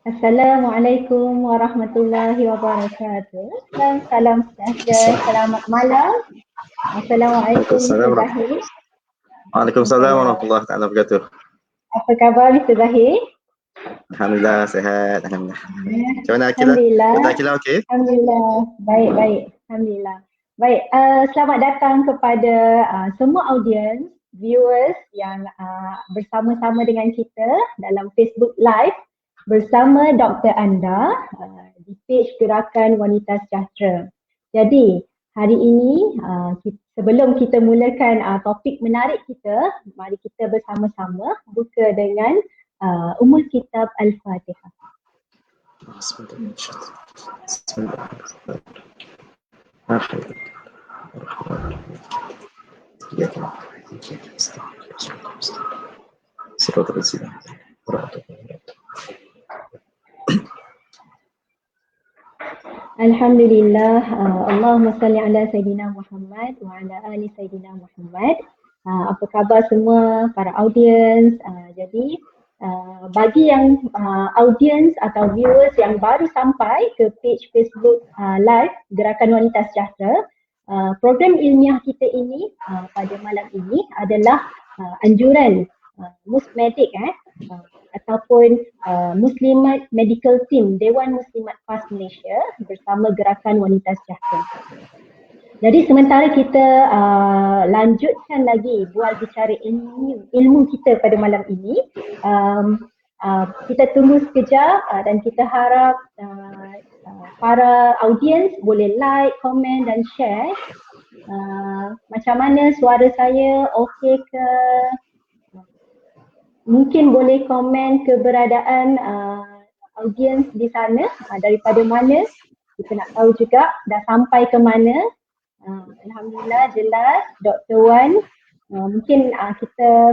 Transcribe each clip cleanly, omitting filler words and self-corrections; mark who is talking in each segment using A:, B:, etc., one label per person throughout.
A: Assalamualaikum warahmatullahi wabarakatuh. Dan salam sejahtera, selamat malam. Assalamualaikum Mr. Zahir.
B: Waalaikumsalam warahmatullahi wabarakatuh.
A: Apa khabar Mr. Zahir?
B: Alhamdulillah sihat. Alhamdulillah. Macam mana Akila?
A: Alhamdulillah.
B: Akila okey?
A: Alhamdulillah. Baik. Alhamdulillah. Baik, selamat datang kepada semua audiens, viewers yang bersama-sama dengan kita dalam Facebook Live bersama Dr. Anda di page Gerakan Wanita Sejahtera. Jadi, hari ini sebelum kita mulakan topik menarik kita, mari kita bersama-sama buka dengan Ummul Kitab Al-Fatihah. Alhamdulillah, Allahumma salli ala Sayyidina Muhammad wa ala ali Sayyidina Muhammad. Apa khabar semua para audiens? Jadi bagi yang audiens atau viewers yang baru sampai ke page Facebook Live Gerakan Wanita Sejahtera, program ilmiah kita ini pada malam ini adalah anjuran Musmedik ataupun Muslimat Medical Team Dewan Muslimat PAS Malaysia bersama Gerakan Wanita Sejahtera. Jadi sementara kita lanjutkan lagi bual bicara ilmu kita pada malam ini, kita tunggu sekejap dan kita harap para audiens boleh like, komen dan share. Macam mana suara saya, okey ke? Mungkin boleh komen keberadaan audiens di sana, daripada mana, kita nak tahu juga dah sampai ke mana. Alhamdulillah jelas Dr. Wan, mungkin kita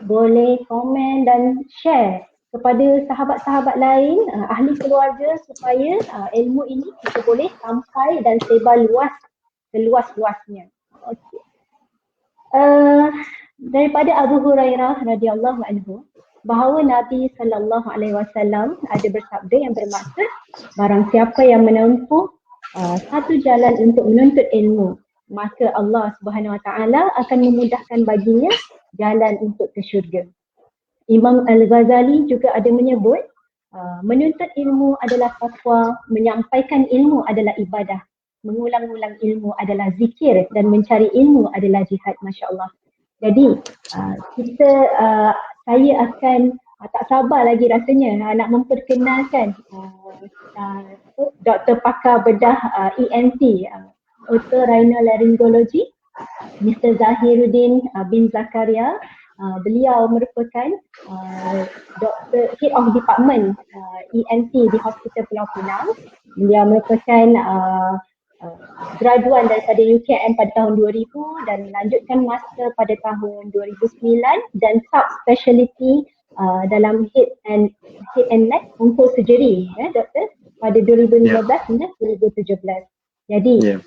A: boleh komen dan share kepada sahabat-sahabat lain, ahli keluarga, supaya ilmu ini kita boleh sampai dan sebar luas, seluas-luasnya. Okay. Daripada Abu Hurairah radhiyallahu anhu bahawa Nabi sallallahu alaihi wasallam ada bersabda yang bermaksud, barang siapa yang menempuh satu jalan untuk menuntut ilmu, maka Allah Subhanahu wa taala akan memudahkan baginya jalan untuk ke syurga. Imam Al-Ghazali juga ada menyebut menuntut ilmu adalah taqwa, menyampaikan ilmu adalah ibadah, mengulang-ulang ilmu adalah zikir dan mencari ilmu adalah jihad. Masya-Allah. Jadi saya akan tak sabar lagi rasanya nak memperkenalkan Dr. Pakar Bedah ENT, Otorhinolaryngology, Mr. Zahiruddin bin Zakaria. Beliau merupakan Head of Department ENT di Hospital Pulau Pinang. Beliau merupakan graduan daripada UKM pada tahun 2000 dan melanjutkan master pada tahun 2009 dan subspecialty dalam head and neck oncosurgery, doktor, pada 2015 hingga 2017. Jadi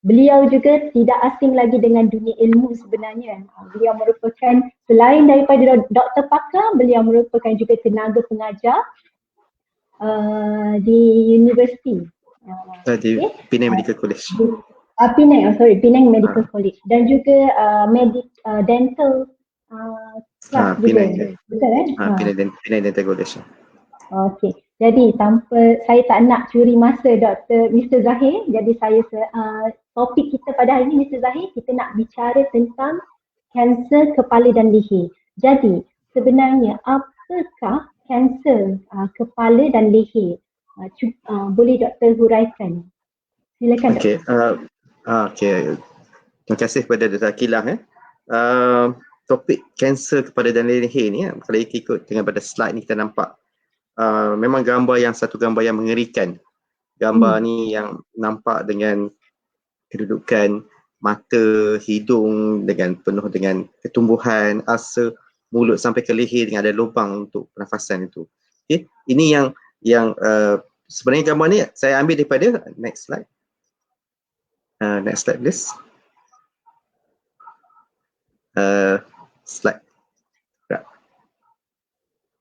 A: beliau juga tidak asing lagi dengan dunia ilmu sebenarnya. Beliau merupakan, selain daripada doktor pakar, beliau merupakan juga tenaga pengajar di universiti.
B: Di Penang Medical College.
A: Penang Medical College, dan juga dental class juga. Betul
B: Penang Dental College.
A: Okey. Jadi tanpa, saya tak nak curi masa Mr. Zahir, jadi topik kita pada hari ini, Mr. Zahir, kita nak bicara tentang kanser kepala dan leher. Jadi sebenarnya apakah kanser kepala dan leher? Boleh doktor huraikan? Silakan.
B: Okey. Terima kasih kepada Dr. Akilah. Topik kanser kepala dan leher ni, kalau ikut dengan pada slide ni kita nampak memang satu gambar yang mengerikan. Gambar ni yang nampak dengan kedudukan mata, hidung dengan penuh dengan ketumbuhan, asa, mulut sampai ke leher dengan ada lubang untuk pernafasan itu. Okay. Ini yang sebenarnya gambar ni saya ambil daripada next slide please. slide.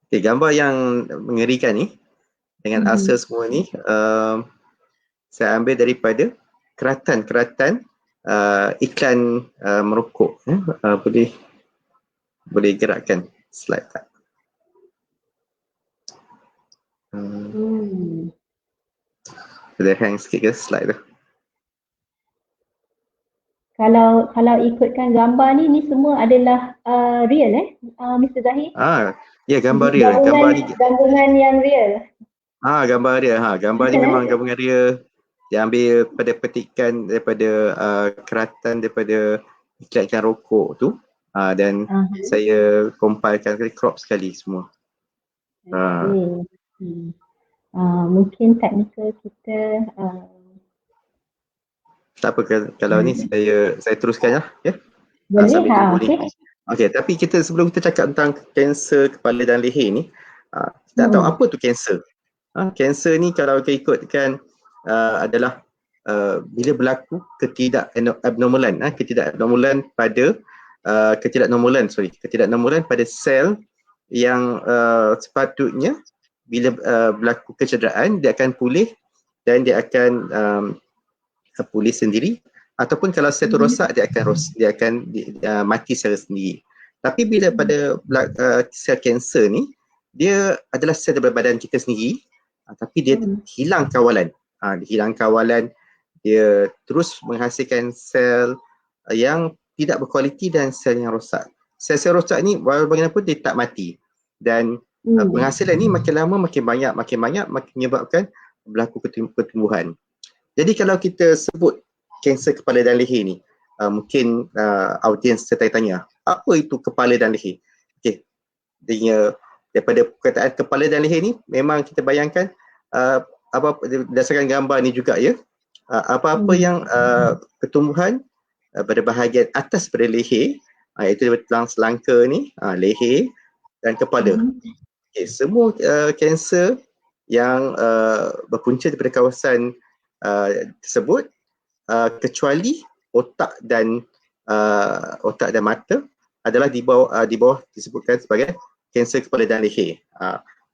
B: Okay, gambar yang mengerikan ni dengan ulcer semua ni saya ambil daripada keratan iklan merokok. Boleh gerakkan slide tak? Boleh hang sikit ke slide tu?
A: Kalau ikutkan gambar ni semua adalah real Mr. Zahir?
B: Ya, gambar real.
A: Gabungan yang real.
B: Gambar real. Gambar ni memang gabungan real. Dia ambil pada petikan daripada keratan daripada iklan rokok tu. Dan saya compilekan crop sekali semua.
A: Mungkin teknikal kita
B: tak apa kalau ni saya teruskan lah ya.
A: Boleh
B: Okey, tapi sebelum kita cakap tentang kanser kepala dan leher ni, kita tahu apa tu kanser. Kanser ni kalau kita ikutkan adalah bila berlaku ketidakabnormalan pada sel yang sepatutnya bila berlaku kecederaan dia akan pulih dan dia akan pulih sendiri, ataupun kalau sel tu rosak dia akan mati secara sendiri. Tapi bila pada sel kanser ni dia adalah sel daripada badan kita sendiri, tapi dia hilang kawalan. Dia terus menghasilkan sel yang tidak berkualiti dan sel yang rosak. Sel-sel rosak ni bagaimanapun dia tak mati, dan penghasilan ni makin lama makin banyak menyebabkan berlaku pertumbuhan. Jadi kalau kita sebut kanser kepala dan leher ni, mungkin audiens tertanya, apa itu kepala dan leher? Okey. Daripada perkataan kepala dan leher ni memang kita bayangkan berdasarkan gambar ni juga ya. Apa-apa yang pertumbuhan pada bahagian atas pada leher, iaitu tulang selangka ni, leher dan kepala. Okay, semua kanser yang berpunca daripada kawasan tersebut, kecuali otak dan mata adalah di bawah disebutkan sebagai kanser kepala dan leher.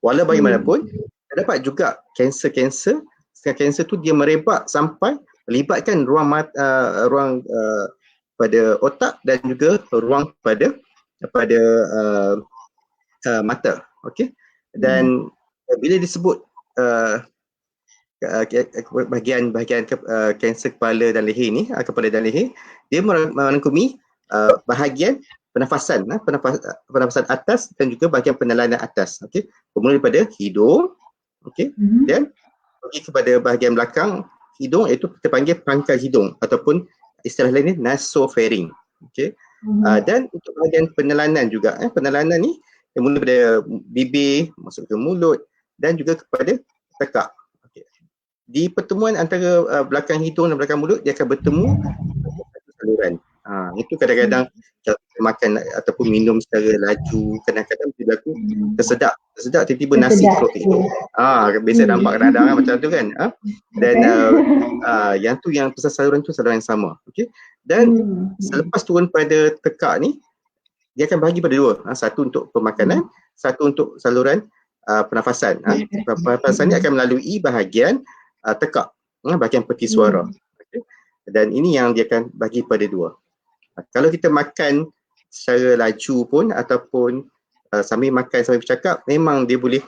B: Walau bagaimanapun terdapat juga kanser tu dia merebak sampai melibatkan ruang pada otak dan juga ruang pada mata. Okey. Dan bila disebut bahagian kanser kepala dan leher ni, dia merangkumi bahagian pernafasan atas dan juga bahagian penalanan atas. Okey, bermula daripada hidung, okey, dan pergi kepada bahagian belakang hidung, iaitu kita panggil pangkal hidung ataupun istilah lainnya nasopharynx. Okey. Dan untuk bahagian penalanan juga, penalanan ni yang mula daripada bibir masuk ke mulut dan juga kepada tekak. Di pertemuan antara belakang hidung dan belakang mulut, dia akan bertemu saluran. Itu kadang-kadang makan ataupun minum secara laju, kadang-kadang berlaku tersedak tiba-tiba nasi keluar ke hidung. Biasa nampak kadang-kadang macam tu kan. Dan yang pasal saluran tu saluran yang sama. Okey. Dan selepas turun pada tekak ni, dia akan bahagi pada dua. Satu untuk pemakanan, satu untuk saluran pernafasan. Pernafasan ni akan melalui bahagian tekak, bahagian peti suara. Okay. Dan ini yang dia akan bagi pada dua. Kalau kita makan secara laju pun ataupun sambil makan sambil bercakap, memang dia boleh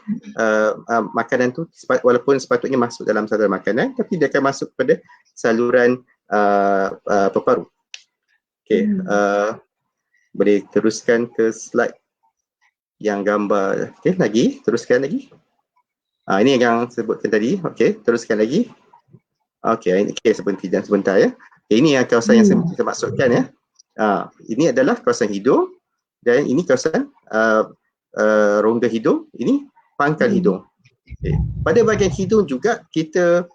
B: makanan tu walaupun sepatutnya masuk dalam saluran makanan, tapi dia akan masuk pada saluran peparu. Okey, boleh teruskan ke slide yang gambar. Okey, teruskan lagi. Ini yang sebutkan tadi. Okey, teruskan lagi. Okey, sebentar ya. Ini yang kawasan yang saya maksudkan ya. Ini adalah kawasan hidung dan ini kawasan rongga hidung, ini pangkal hidung. Okay. Pada bahagian hidung juga kita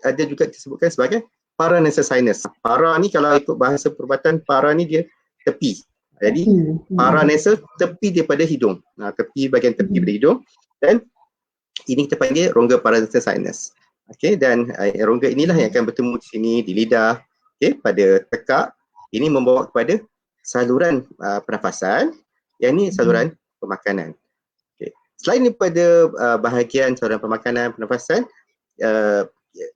B: ada juga disebutkan sebagai paranasal sinus. Para ni kalau ikut bahasa perubatan, para ni dia tepi. Jadi paranasal tepi daripada hidung. Tepi bahagian tepi daripada hidung, dan ini kita panggil rongga paranasal sinus. Okey, dan rongga inilah yang akan bertemu di sini di lidah, okey, pada tekak. Ini membawa kepada saluran pernafasan, yang ni saluran pemakanan. Okay. Selain daripada bahagian saluran pemakanan, pernafasan,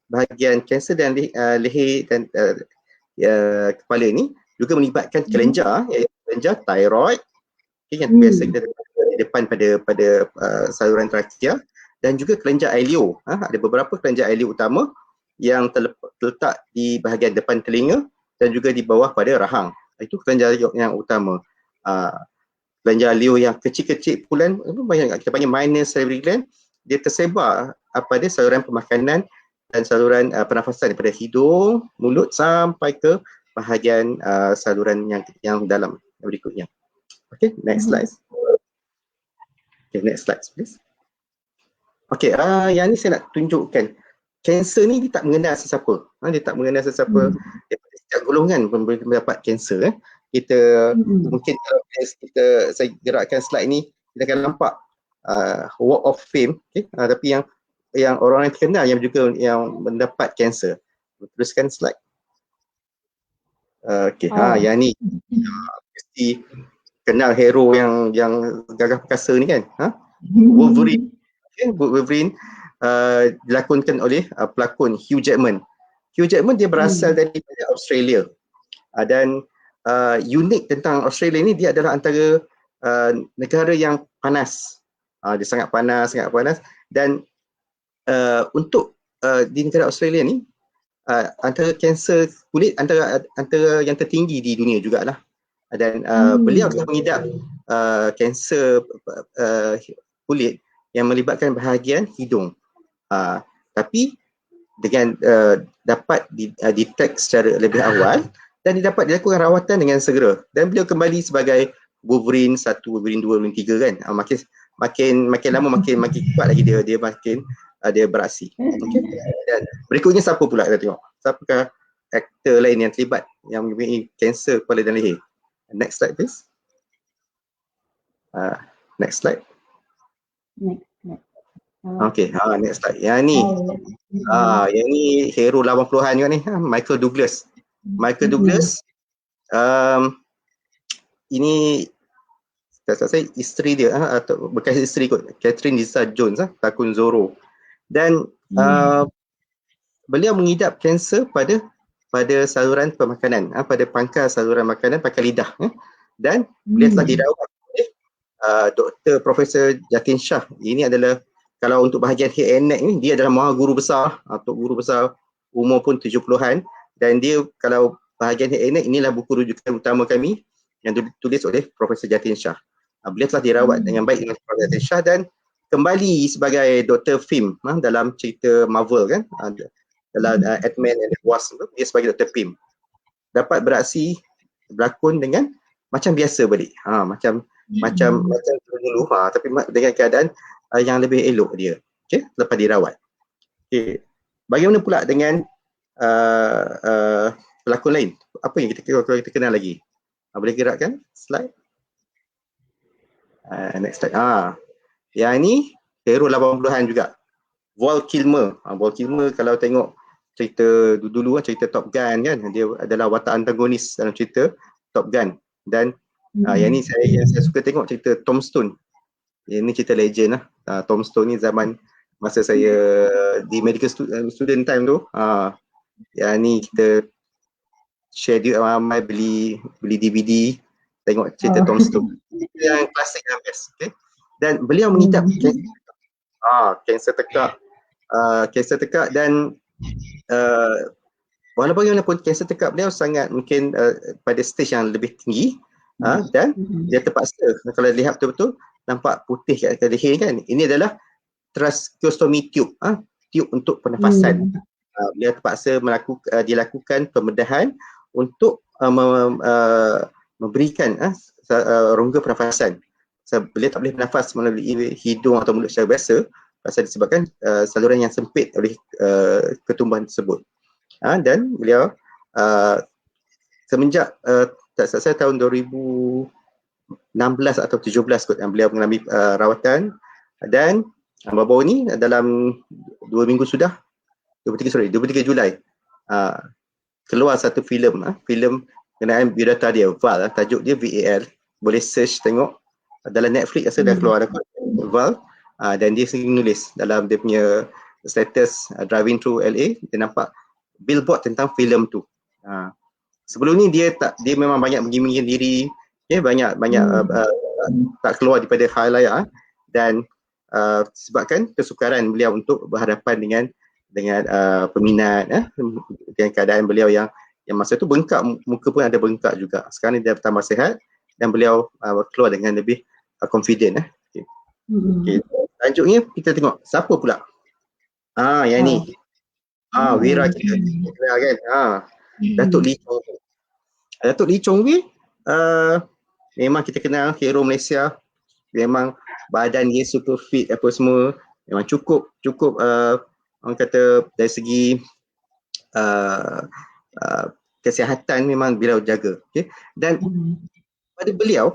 B: bahagian kanser dan leher dan kepala ni juga melibatkan kelenjar, iaitu kelenjar thyroid, okay, yang biasa kita di depan pada saluran trakea, dan juga kelenjar ileo. Ada beberapa kelenjar ileo utama yang terletak di bahagian depan telinga dan juga di bawah pada rahang. Itu kelenjar yang utama. Kelenjar ileo yang kecil-kecil pulan, kita panggil minor salivary gland, dia tersebar pada saluran pemakanan dan saluran pernafasan daripada hidung, mulut sampai ke bahagian saluran yang dalam berikutnya. Okay, next slide. Okay, next slide please. Okay, yang ni saya nak tunjukkan. Kanser ni dia tak mengenal sesiapa. Dia tak mengenal sesiapa. Setiap golongan pun boleh mendapat kanser. Kita mungkin kalau saya gerakkan slide ni, kita akan nampak Walk of Fame. Okay? Tapi yang orang yang terkenal yang juga yang mendapat kanser. Teruskan slide. Okay, yang ni mesti kenal hero yang gagah perkasa ni kan? Wolverine. Okay, Wolverine dilakonkan oleh pelakon Hugh Jackman. Hugh Jackman dia berasal daripada Australia. Dan unik tentang Australia ni, dia adalah antara negara yang panas. Dia sangat panas. Dan untuk di negara Australia ni, antara kanser kulit antara yang tertinggi di dunia jugalah. Dan beliau telah mengidap kanser kulit yang melibatkan bahagian hidung. Tapi dengan dapat detect secara lebih awal dan dapat dilakukan rawatan dengan segera, dan beliau kembali sebagai Wolverine 1, Wolverine 2, Wolverine 3 kan. Makin lama makin kuat lagi dia makin dia beraksi. Okay. Dan berikutnya siapa pula kita tengok? Siapakah aktor lain yang terlibat yang mempunyai kanser kepala dan leher? Next slide please. Next slide. Okay, next slide. Yang ni, yang ni hero 80-an juga ni, Michael Douglas. Michael Douglas, ini saya isteri dia, atau bekas isteri kot, Catherine Zeta-Jones, pelakon Zorro. Dan beliau mengidap kanser pada saluran pemakanan, pada pangkal saluran makanan, pangkal lidah. Dan beliau telah dirawat oleh Dr. Profesor Jatin Shah. Ini adalah, kalau untuk bahagian head and neck ni, dia adalah maha guru besar, Tok Guru besar, umur pun 70-an. Dan dia, kalau bahagian head and neck, inilah buku rujukan utama kami yang ditulis oleh Profesor Jatin Shah. Beliau telah dirawat dengan baik dengan Profesor Jatin Shah dan kembali sebagai Dr. Pym dalam cerita Marvel kan, dalam Ant-Man and the Wasp, dia sebagai Dr. Pym. Dapat beraksi berlakon dengan macam biasa balik. Macam dulu, tapi dengan keadaan yang lebih elok dia. Okay, lepas dirawat. Okay. Bagaimana pula dengan pelakon lain? Apa yang kita kenal lagi? Boleh gerakkan slide? Next slide. Yang ni hero 80-an juga. Val Kilmer. Val Kilmer kalau tengok cerita dulu cerita Top Gun kan, dia adalah watak antagonis dalam cerita Top Gun. Dan yang ni saya suka tengok cerita Tombstone. Ini cerita legend lah. Tombstone ni zaman masa saya di medical student time tu. Yang ni kita schedule ramai beli DVD tengok cerita Tombstone. Yang klasik yang best. Okay? Dan beliau mengidap kanser tekak dan walaupun bagaimanapun kanser tekak beliau sangat mungkin pada stage yang lebih tinggi, dan dia terpaksa, kalau lihat betul-betul nampak putih kat leher kan, ini adalah tracheostomy tube, tube untuk pernafasan. Beliau terpaksa dilakukan pembedahan untuk memberikan rongga pernafasan. Beliau tak boleh bernafas melalui hidung atau mulut secara biasa pasal disebabkan saluran yang sempit oleh ketumbuhan tersebut. Dan beliau semenjak saya tahun 2016 atau 17 kot yang beliau mengalami rawatan, dan baru-baru ni dalam 2 minggu sudah 23 Julai keluar satu filem kenaan biodata dia, VAL, tajuk dia VAL. Boleh search tengok dalam Netflix rasa dah keluar dah VAL. Dan dia sendiri nulis dalam dia punya status driving through LA, dia nampak billboard tentang filem tu. Sebelum ni dia memang banyak menggimingkan diri, banyak tak keluar daripada khalayak, dan sebabkan kesukaran beliau untuk berhadapan dengan peminat, dengan keadaan beliau yang masa tu bengkak, muka pun ada bengkak juga. Sekarang dia bertambah sihat dan beliau keluar dengan lebih confident. Okay. Selanjutnya kita tengok siapa pula. Yang ni. Wira kita kan. Datuk Lee Chong Wei. Datuk Lee Chong Wei memang kita kenal hero Malaysia. Memang badan dia super fit apa semua. Memang cukup orang kata dari segi kesihatan memang beliau jaga. Okay? Dan pada beliau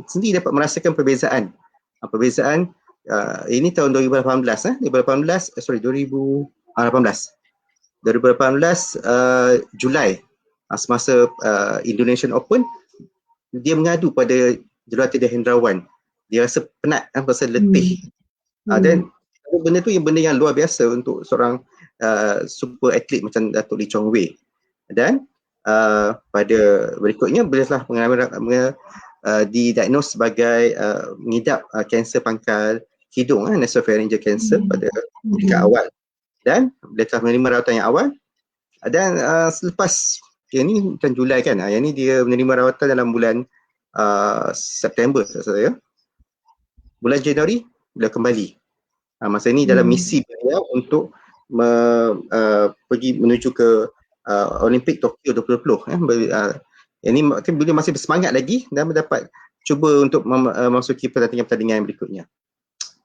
B: sendiri dapat merasakan perbezaan. Ini tahun 2018 Julai, semasa Indonesian Open, dia mengadu pada jurulatih Hendrawan. Dia rasa penat pasal letih. Dan benda tu benda yang luar biasa untuk seorang super atlet macam Datuk Lee Chong Wei. Dan pada berikutnya beliau telah didiagnose sebagai mengidap kanser pangkal hidung, nasopharyngeal cancer pada tingkat awal, dan beliau telah menerima rawatan yang awal. Dan selepas yang ni bukan Julai kan, yang ni dia menerima rawatan dalam bulan September saya. Bulan Januari beliau kembali. Masa ni dalam misi beliau untuk pergi menuju ke Olimpik Tokyo 2020. Yang ni beliau masih bersemangat lagi dan dapat cuba untuk memasuki pertandingan yang berikutnya.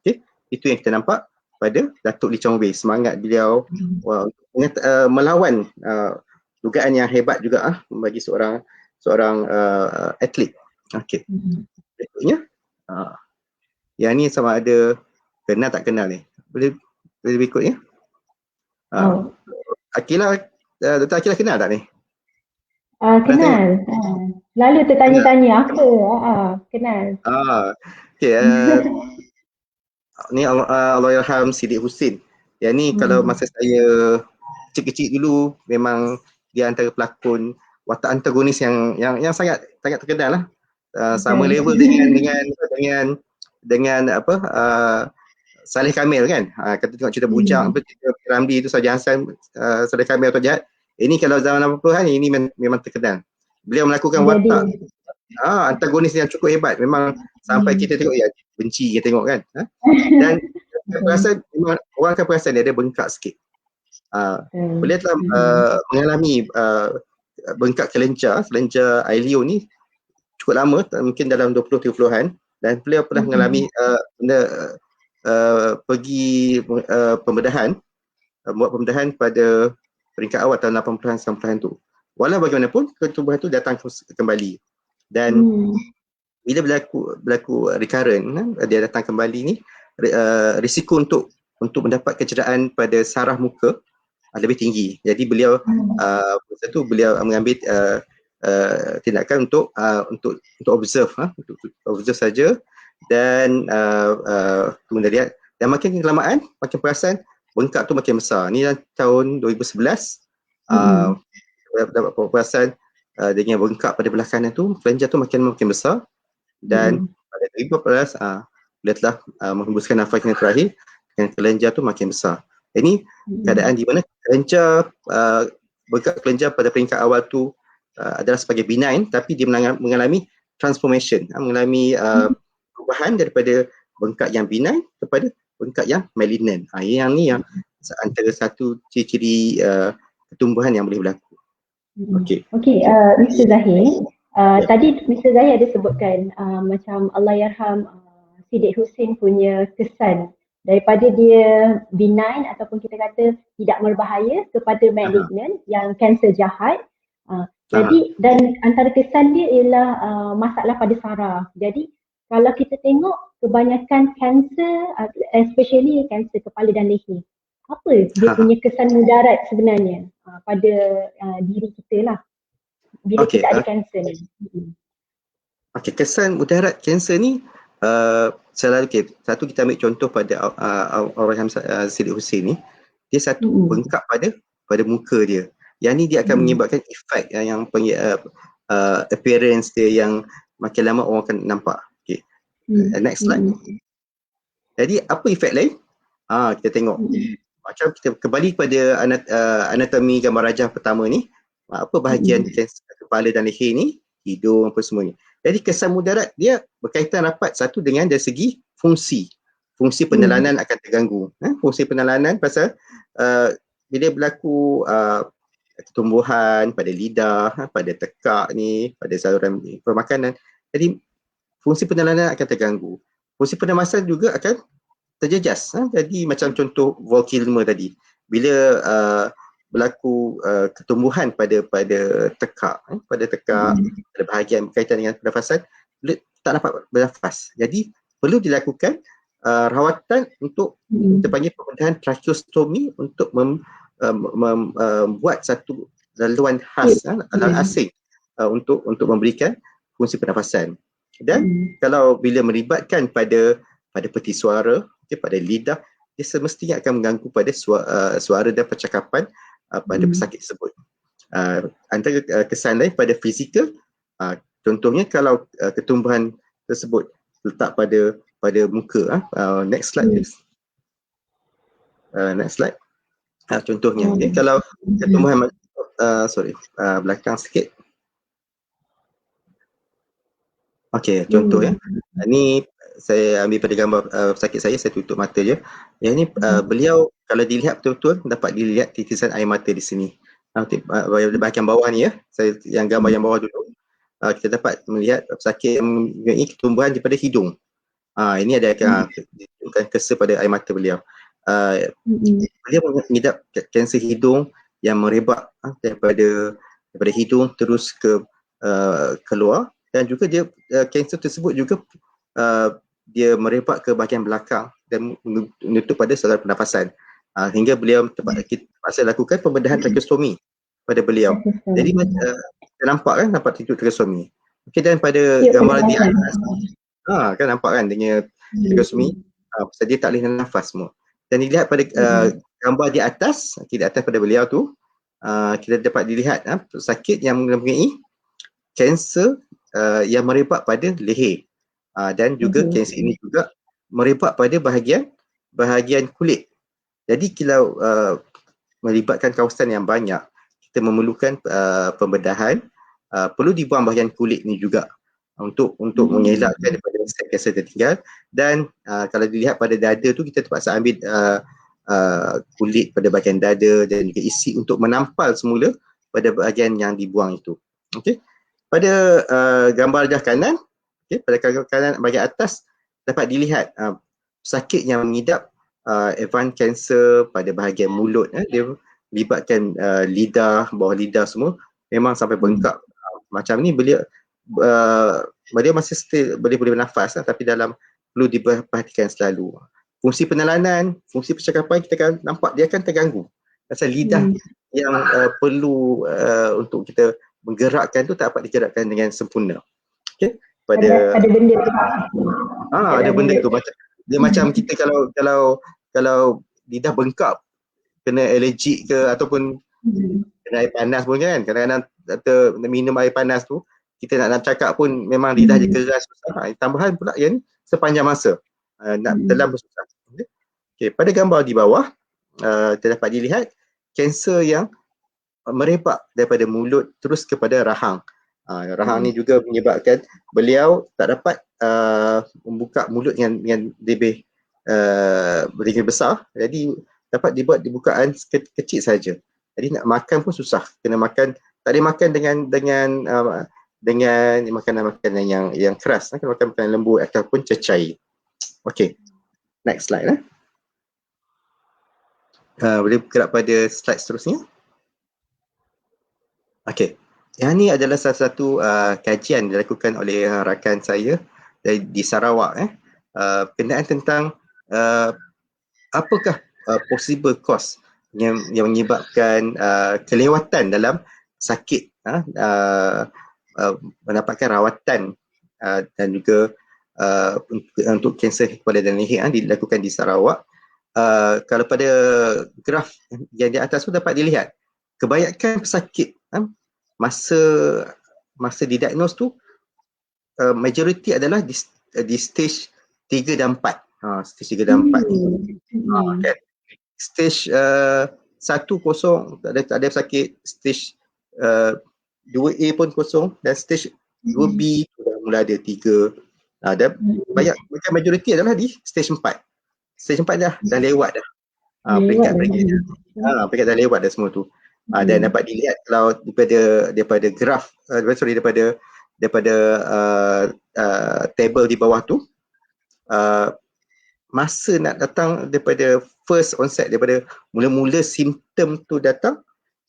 B: Okay. Itu yang kita nampak pada Datuk Lee Chong Wei, semangat beliau melawan dugaan yang hebat juga bagi seorang atlet. Okey. Berikutnya yang ni sama ada kenal tak kenal ni. Boleh berikutnya. Akila, Dr. Akila kenal tak ni?
A: Kenal. Lalu tertanya-tanya apa? Kenal.
B: Okey. Ni Allahyarham Siddiq Husin. Yang ni kalau masa saya kecil-kecil dulu, memang dia antara pelakon watak antagonis yang sangat terkenal lah. Sama level dengan apa Saleh Kamil kan. Kita tengok cerita Bujang, cerita Ramli tu, Saja Hassan, Saleh Kamil atau Jahat. Ini kalau zaman 80-an ini memang terkenal. Beliau melakukan watak antagonis yang cukup hebat. Memang sampai kita tengok benci kita tengok kan. Dan memang orang akan perasan dia ada bengkak sikit. Beliau telah mengalami bengkak kelenjar ilio ni cukup lama, mungkin dalam 20-30-an, dan beliau pernah mengalami pergi pembedahan, buat pembedahan pada peringkat awal tahun 80-an 90-an tu. Walau bagaimanapun ketubuhan tu datang kembali. Dan bila berlaku recurrent, dia datang kembali ni, risiko untuk mendapat kecederaan pada saraf muka lebih tinggi. Jadi beliau masa tu beliau mengambil tindakan untuk observe, untuk observe saja, dan kemudian lihat, dan makin kelamaan makin perasan bengkak tu makin besar. Ni tahun 2011 dapat perasan dengan bengkak pada belah kanan tu, kelenjar tu makin besar, dan pada 2014 dia telah menghembuskan nafas yang terakhir dengan kelenjar tu makin besar. Ini keadaan di mana bengkak kelenjar pada peringkat awal tu adalah sebagai benign, tapi dia mengalami transformation, mengalami perubahan daripada bengkak yang benign kepada bengkak yang malignant. Yang ni yang antara satu ciri-ciri pertumbuhan yang boleh berlaku. Okey,
A: Mr. Zahir, tadi Mr. Zahir ada sebutkan macam Allahyarham Siddiq Husin punya kesan daripada dia benign ataupun kita kata tidak berbahaya kepada malignant yang kanser jahat. Jadi dan antara kesan dia ialah masalah pada saraf. Jadi kalau kita tengok kebanyakan kanser, especially kanser kepala dan leher, apa dia punya kesan mudarat sebenarnya pada diri kita lah. bila
B: Okey,
A: kita ada kanser ni.
B: okey, kesan mudarat kanser ni selalu satu kita ambil contoh pada Allahyarham Siti Hussein ni, dia satu bengkak pada muka dia. Yang ni dia akan menyebabkan efek yang panggil appearance dia yang makin lama orang akan nampak. Okey. Next slide. Jadi apa efek lain? Kita tengok. Macam kita kembali kepada anatomi gambar rajah pertama ni, apa bahagian kanser kepala dan leher ni, hidung apa semua ni. Jadi kesan mudarat dia berkaitan rapat satu dengan dari segi fungsi. Fungsi penelanan akan terganggu. Fungsi penelanan pasal bila berlaku ketumbuhan pada lidah, pada tekak ni, pada saluran permakanan. Jadi fungsi penelanan akan terganggu. Fungsi pernafasan juga akan terjejas. Jadi macam contoh Volkilmer tadi. Bila berlaku ketumbuhan pada tekak, pada bahagian berkaitan dengan pernafasan, tak dapat bernafas. Jadi perlu dilakukan rawatan untuk kita panggil pembedahan tracheostomy untuk membuat satu laluan khas asing untuk memberikan fungsi pernafasan. Dan kalau bila melibatkan pada peti suara, pada lidah, dia semestinya akan mengganggu pada suara dan percakapan pada pesakit tersebut. Antara kesan lain pada fizikal, contohnya kalau ketumbuhan tersebut letak pada muka. Next slide please. Next slide. Contohnya, kalau ketumbuhan belakang sikit. Okey, contoh ya. Ini saya ambil pada gambar sakit saya tutup mata je. Yang ni beliau kalau dilihat betul-betul dapat dilihat titisan air mata di sini. Bahagian bawah ni ya. Saya yang gambar yang bawah dulu. Kita dapat melihat sakit yang mempunyai ketumbuhan daripada hidung. Ini ada tunjukkan kesel pada air mata beliau. Beliau mengidap kanser hidung yang merebak daripada hidung terus ke keluar, dan juga dia kanser tersebut juga dia merebak ke bahagian belakang dan menutup pada saluran pernafasan. Hingga beliau terpaksa lakukan pembedahan tracheostomy pada beliau. Jadi kita nampak kan, nampak titik tracheostomy. Okey, dan pada gambar di atas kan nampak kan dengan tracheostomy, pasal dia tak boleh nafas semua. Dan dilihat pada gambar di atas pada beliau tu, kita dapat dilihat sakit yang mempunyai kanser yang merebak pada leher. Dan juga kanser ini juga merebak pada bahagian kulit. Jadi kalau melibatkan kawasan yang banyak, kita memerlukan pembedahan, perlu dibuang bahagian kulit ni juga untuk mengelakkan daripada sel kanser tertinggal. Dan kalau dilihat pada dada tu, kita terpaksa ambil kulit pada bahagian dada dan juga isi untuk menampal semula pada bahagian yang dibuang itu. Okey. Pada gambar rajah kanan, pada gambar kanan bahagian atas dapat dilihat sakit yang mengidap advanced cancer pada bahagian mulut. Dia melibatkan lidah, bawah lidah semua memang sampai bengkak. Macam ni beliau masih still boleh bernafas, tapi perlu diperhatikan selalu. Fungsi penelanan, fungsi percakapan kita akan nampak dia akan terganggu. Pasal lidah yang perlu untuk kita menggerakkan tu tak dapat digerakkan dengan sempurna. Okey,
A: ada benda tu.
B: Ada benda tu macam kita kalau lidah bengkak, kena alergik ke ataupun kena air panas pun kan, kadang-kadang minum air panas tu, kita nak cakap pun memang lidah dia keras, susah. Tambahan pula yang sepanjang masa nak telan pun susah. Okey, pada gambar di bawah kita dapat dilihat kanser yang merebak daripada mulut terus kepada rahang. Rahang ni juga menyebabkan beliau tak dapat membuka mulut yang lebih besar. Jadi dapat dibuat bukaan kecil saja. Jadi nak makan pun susah. Kena makan, tak boleh makan dengan makanan-makanan yang keras. Kena makan makanan lembut ataupun cecair. Okey. Next slide. Boleh gerak pada slide seterusnya. Okey. Yang ni adalah salah satu kajian dilakukan oleh rakan saya di Sarawak. Berkenaan tentang apakah possible cause yang menyebabkan kelewatan dalam sakit mendapatkan rawatan dan juga untuk kanser kepala dan leher dilakukan di Sarawak. Kalau pada graf yang di atas tu dapat dilihat kebanyakan pesakit masa didiagnose tu majoriti adalah di stage 3 dan 4. Stage 3 dan 4 ni. Kan? Stage 1 kosong, tak ada pesakit. Stage 2A pun kosong dan stage 2B dah mula ada 3. Dan banyak majoriti adalah di stage 4. Stage 4 dah lewat dah. Peringkat dah lewat dah semua tu. Dan dapat dilihat kalau daripada graf daripada table di bawah tu, masa nak datang daripada first onset, daripada mula-mula simptom tu datang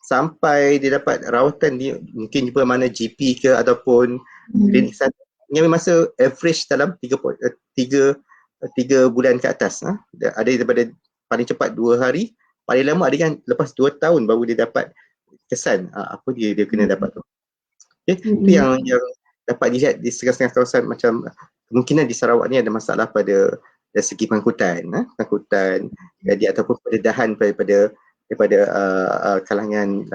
B: sampai dia dapat rawatan, dia mungkin jumpa mana GP ke ataupun klinik sana, yang masa average dalam 3 bulan ke atas. Ada daripada paling cepat 2 hari, paling lama ada yang lepas 2 tahun baru dia dapat kesan apa dia kena dapat tu. Itu yang dapat dilihat di setengah-setengah kawasan. Macam kemungkinan di Sarawak ni ada masalah pada dari segi pangkutan jadi ataupun pendedahan daripada kalangan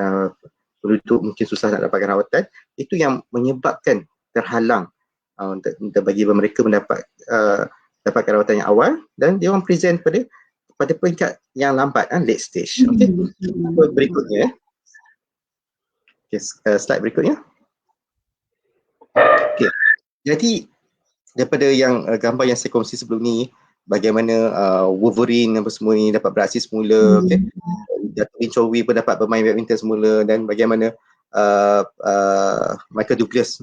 B: penduduk mungkin susah nak dapatkan rawatan. Itu yang menyebabkan terhalang untuk bagi mereka dapatkan rawatan yang awal, dan dia orang present pada peringkat yang lambat, late stage. Okey. Berikutnya. Okay, slide berikutnya. Okay. Jadi daripada yang gambar yang saya kongsi sebelum ni, bagaimana Wolverine apa semua ni dapat beraksi semula, Dato' Lin Chow Wei pun dapat bermain badminton semula, dan bagaimana Michael Douglas.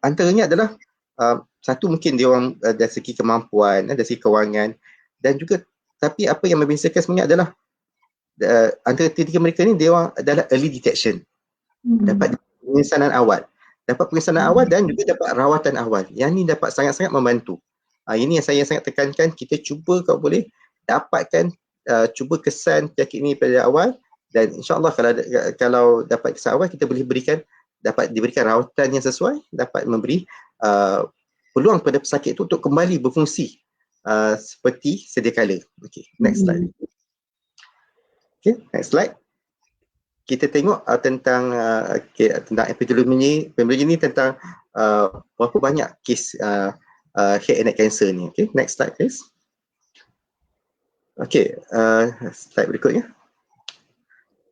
B: Antaranya adalah satu, mungkin dia orang dari segi kemampuan, dari segi kewangan, dan juga tapi apa yang membezakan sebenarnya adalah antara tiga mereka ni, dia orang adalah early detection. Dapat pengesanan awal. Dan juga dapat rawatan awal. Yang ni dapat sangat-sangat membantu. Ini yang saya sangat tekankan, kita cuba kalau boleh dapatkan cuba kesan penyakit ni pada awal, dan insya-Allah kalau dapat kesan awal, kita boleh dapat diberikan rawatan yang sesuai, dapat memberi peluang pada pesakit itu untuk kembali berfungsi seperti sedia kala. Okey, next slide. Okey, next slide. Kita tengok tentang epidemiologi ni, tentang berapa banyak kes head and neck cancer ni. Okay, next slide please. Okay, slide berikutnya.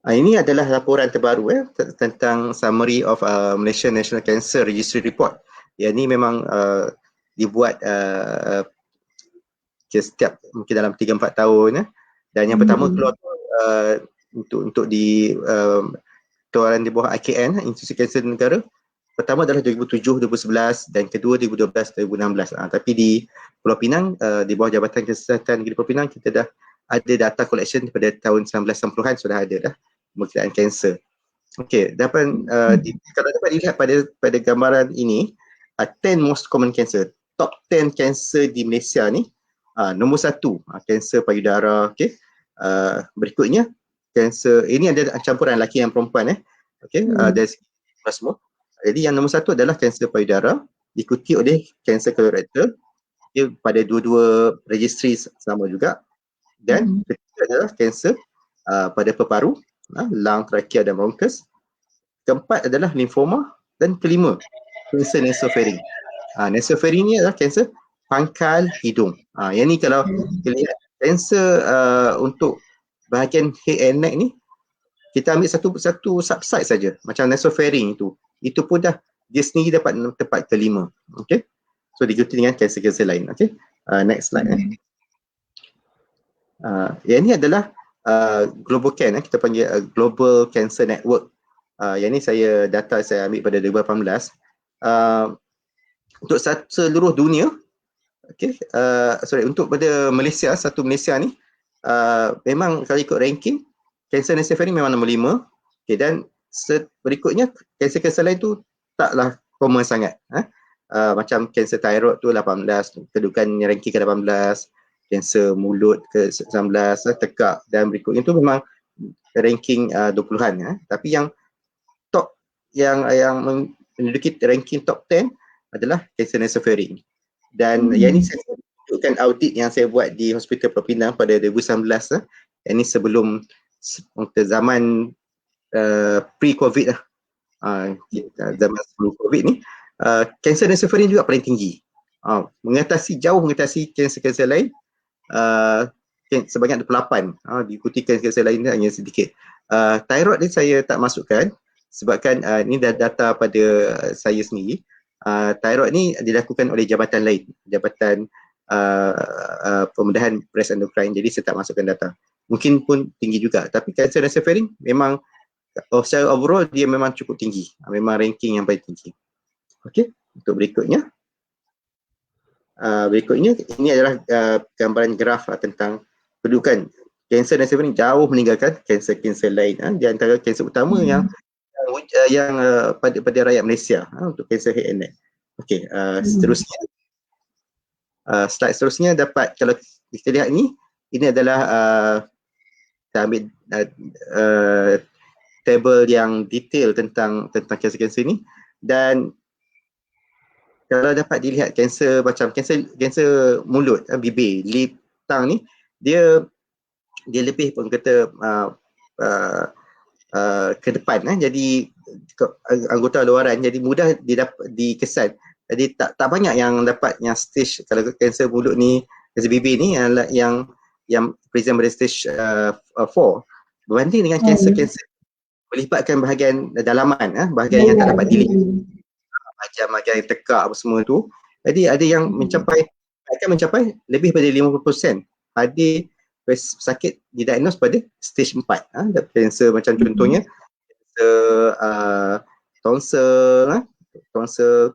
B: Ini adalah laporan terbaru tentang summary of Malaysia National Cancer Registry Report. Yang ni memang dibuat setiap mungkin dalam 3-4 tahun. Dan yang pertama keluar untuk di keluaran di bawah IKN, Institusi Kanser Negara. Pertama adalah 2007, 2011 dan kedua 2012, 2016. Tapi di Pulau Pinang, di bawah Jabatan Kesihatan Negeri Pulau Pinang, kita dah ada data collection pada tahun 1990-an sudah ada dah kemungkinan kanser. Okey, kalau dapat dilihat pada gambaran ini, 10 most common cancer, top 10 cancer di Malaysia ni, nombor 1 kanser payudara. Okey, berikutnya kanser, ini ada campuran lelaki dan perempuan okey, dari semua. Jadi yang nombor 1 adalah kanser payudara, diikuti oleh kanser kolorektal, pada dua-dua registry sama juga, dan ketiga adalah kanser pada peparu, lung, trachea dan bronchus. Keempat adalah limfoma, dan kelima kanser nasopharynx. Nasopharynx ni adalah kanser pangkal hidung. Yang ni kalau kita lihat kanser untuk bahagian head and neck ni, kita ambil satu subsite saja, macam nasopharynx itu pun dah dia sendiri dapat tempat kelima. Okey, so diikuti dengan kanser-kanser lain. Okey, next slide. Yang ni adalah Global Can, kita panggil Global Cancer Network. Yang ni data saya ambil pada 2018. Untuk seluruh dunia, untuk pada Malaysia, satu Malaysia ni, memang kalau ikut ranking, kanser nasopharynx memang nombor 5. Dan berikutnya kanser-kanser lain tu taklah common sangat. Macam kanser thyroid tu 18, kedudukan ranking ke 18, kanser mulut ke 19, tekak, dan berikutnya tu memang ranking 20-an. Tapi yang menduduki ranking top 10 adalah kanser nasofaring. Dan yang ini saya tunjukkan audit yang saya buat di Hospital Pulau Pinang pada 2019 lah. Yang ini sebelum zaman pre-COVID lah. Zaman sebelum COVID ni, kanser nasofaring juga paling tinggi. Jauh mengatasi kanser-kanser lain. Sebanyak 28, diikuti kanser lain hanya sedikit. Thyroid ni saya tak masukkan sebabkan ini data pada saya sendiri. Thyroid ni dilakukan oleh jabatan lain, jabatan pemudahan breast endocrine, jadi saya tak masukkan data. Mungkin pun tinggi juga, tapi kanser nasofaring memang secara overall dia memang cukup tinggi, memang ranking yang paling tinggi. Okey, untuk berikutnya. Berikutnya ini adalah gambaran graf tentang kedudukan kanser nasofaring jauh meninggalkan kanser-kanser lain. Di antara kanser utama yang pada rakyat Malaysia untuk kanser head and neck. Okey, seterusnya slide seterusnya dapat, kalau kita lihat ini adalah kita ambil table yang detail tentang kanser-kanser ini. Dan kalau dapat dilihat kanser macam kanser mulut, bibir, lip, tang ni, dia lebih pun kata ke depan, jadi anggota luaran, jadi mudah dikesan. Jadi tak banyak yang dapat yang stage, kalau kanser mulut ni, kanser bibir ni yang present pada stage 4 berbanding dengan kanser-kanser melibatkan bahagian dalaman, bahagian yang tak dapat dilihat, bahagian tekak apa semua tu. Jadi ada yang akan mencapai lebih pada 50% ada sakit didiagnose pada stage 4. Kanser macam contohnya tonsel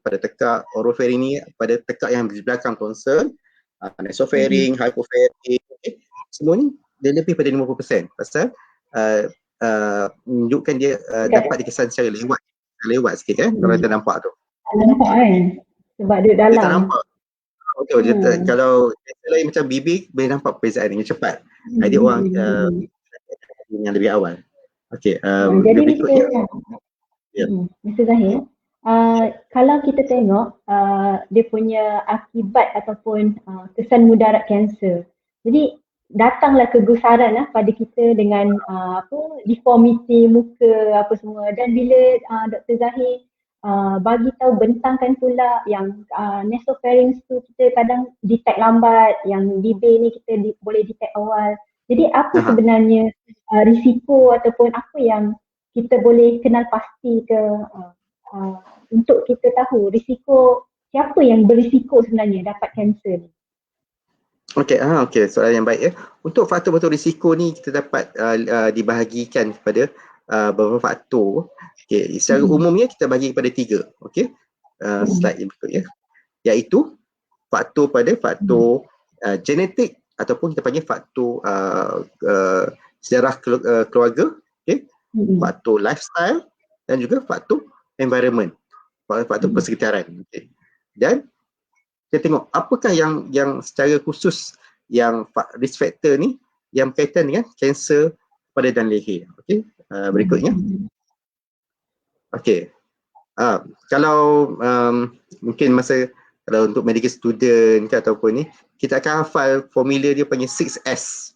B: pada tekak, oropharing ni pada tekak yang di belakang tonsel, nasofaring, hypopharing, semua ni dia lebih pada 50%. Pasal menunjukkan dia dapat dikesan secara lewat sikit kalau kita nampak tu.
A: Tak nampak sebab dia dalam.
B: Dia tak nampak. Betul. Kalau kanser lain macam bibir boleh nampak perbezaan dengan cepat. Dia orang yang lebih awal. Okey,
A: jadi Mr. Zahir, kalau kita tengok dia punya akibat ataupun kesan mudarat kanser. Jadi datanglah kegusaran pada kita dengan deformity muka apa semua, dan bila Dr. Zahir bagi tahu, bentangkan pula yang nasopharynx tu kita kadang detect lambat, yang bibir ni kita boleh detect awal. Jadi apa sebenarnya risiko ataupun apa yang kita boleh kenal pasti ke untuk kita tahu risiko, siapa yang berisiko sebenarnya dapat kanser ni?
B: Okey, soalan yang baik ya. Untuk faktor-faktor risiko ni kita dapat dibahagikan kepada beberapa faktor. Okey, secara umumnya kita bagi kepada 3. Okey. Slide yang berikutnya. Iaitu faktor genetik ataupun kita panggil faktor sejarah keluarga, okey. Faktor lifestyle dan juga faktor environment, faktor persekitaran. Okey. Dan kita tengok apakah yang secara khusus yang risk factor ni yang berkaitan dengan kanser pada dan leher. Okey, berikutnya. Okey. Kalau mungkin kalau untuk medical student ke ataupun ni, kita akan hafal formula dia panggil 6S.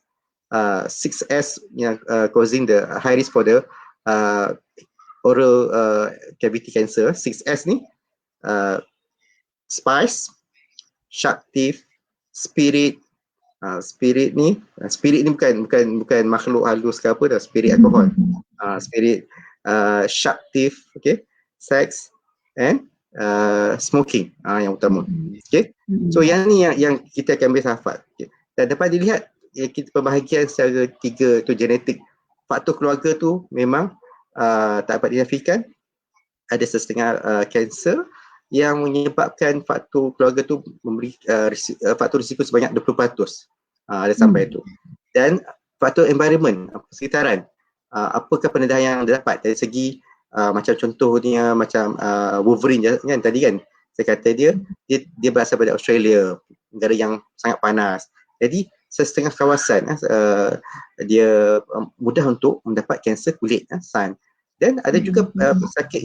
B: 6S yang causing the high risk for the oral cavity cancer. 6S ni spice, sharp teeth, spirit. Spirit ni bukan makhluk halus ke apa dah, spirit alkohol. Spirit, sharp teeth, okay, sex and smoking yang utama. Okay, so yang ni yang kita akan biasa hafal. Okay. Dan dapat dilihat kita pembahagian secara 3 tu genetik. Faktor keluarga tu memang tak dapat dinafikan. Ada setengah kanser yang menyebabkan faktor keluarga tu memberi faktor risiko sebanyak 20%. Ada sampai itu. Dan faktor environment, persekitaran. Apakah pendedahan yang didapat dari segi macam contohnya macam Wolverine kan tadi kan. Saya kata dia berasal dari Australia, negara yang sangat panas. Jadi setengah kawasan dia mudah untuk mendapat kanser kulit, sun. Dan ada juga pesakit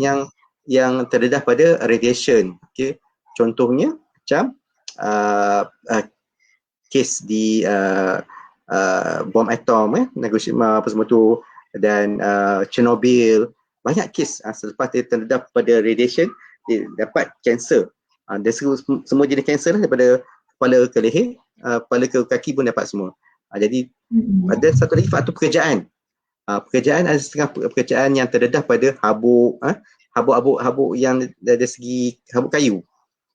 B: yang terdedah pada radiation. Okay. Contohnya macam kes di bom atom, Nagasima apa semua tu, dan Chernobyl. Banyak kes selepas dia terdedah pada radiation, dia dapat kanser. Dan semua jenis kanser daripada kepala ke leher, kepala ke kaki pun dapat semua. Jadi ada satu lagi faktor pekerjaan. Pekerjaan ada setengah pekerjaan yang terdedah pada habuk yang dari segi habuk kayu.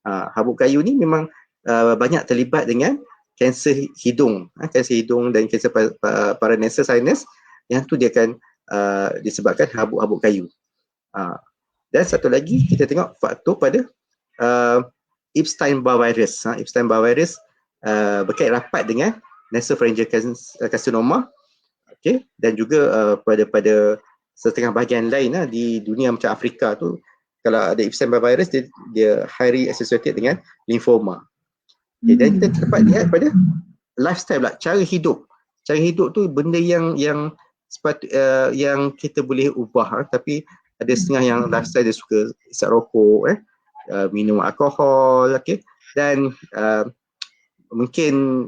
B: Habuk kayu ni memang banyak terlibat dengan kanser hidung, kanser hidung dan kanser paranasal sinus, yang tu dia akan disebabkan habuk-habuk kayu. Dan satu lagi kita tengok faktor pada Epstein-Barr virus. Epstein-Barr virus berkait rapat dengan nasopharyngeal carcinoma, okay? Dan juga pada setengah bahagian lain di dunia macam Afrika tu, kalau ada Epstein-Barr virus, dia highly associated dengan lymphoma. Okay, dan kita dapat lihat pada lifestyle pula, cara hidup. Cara hidup tu benda yang kita boleh ubah, tapi ada setengah yang lifestyle dia suka isap rokok, minum alkohol, okay? Dan mungkin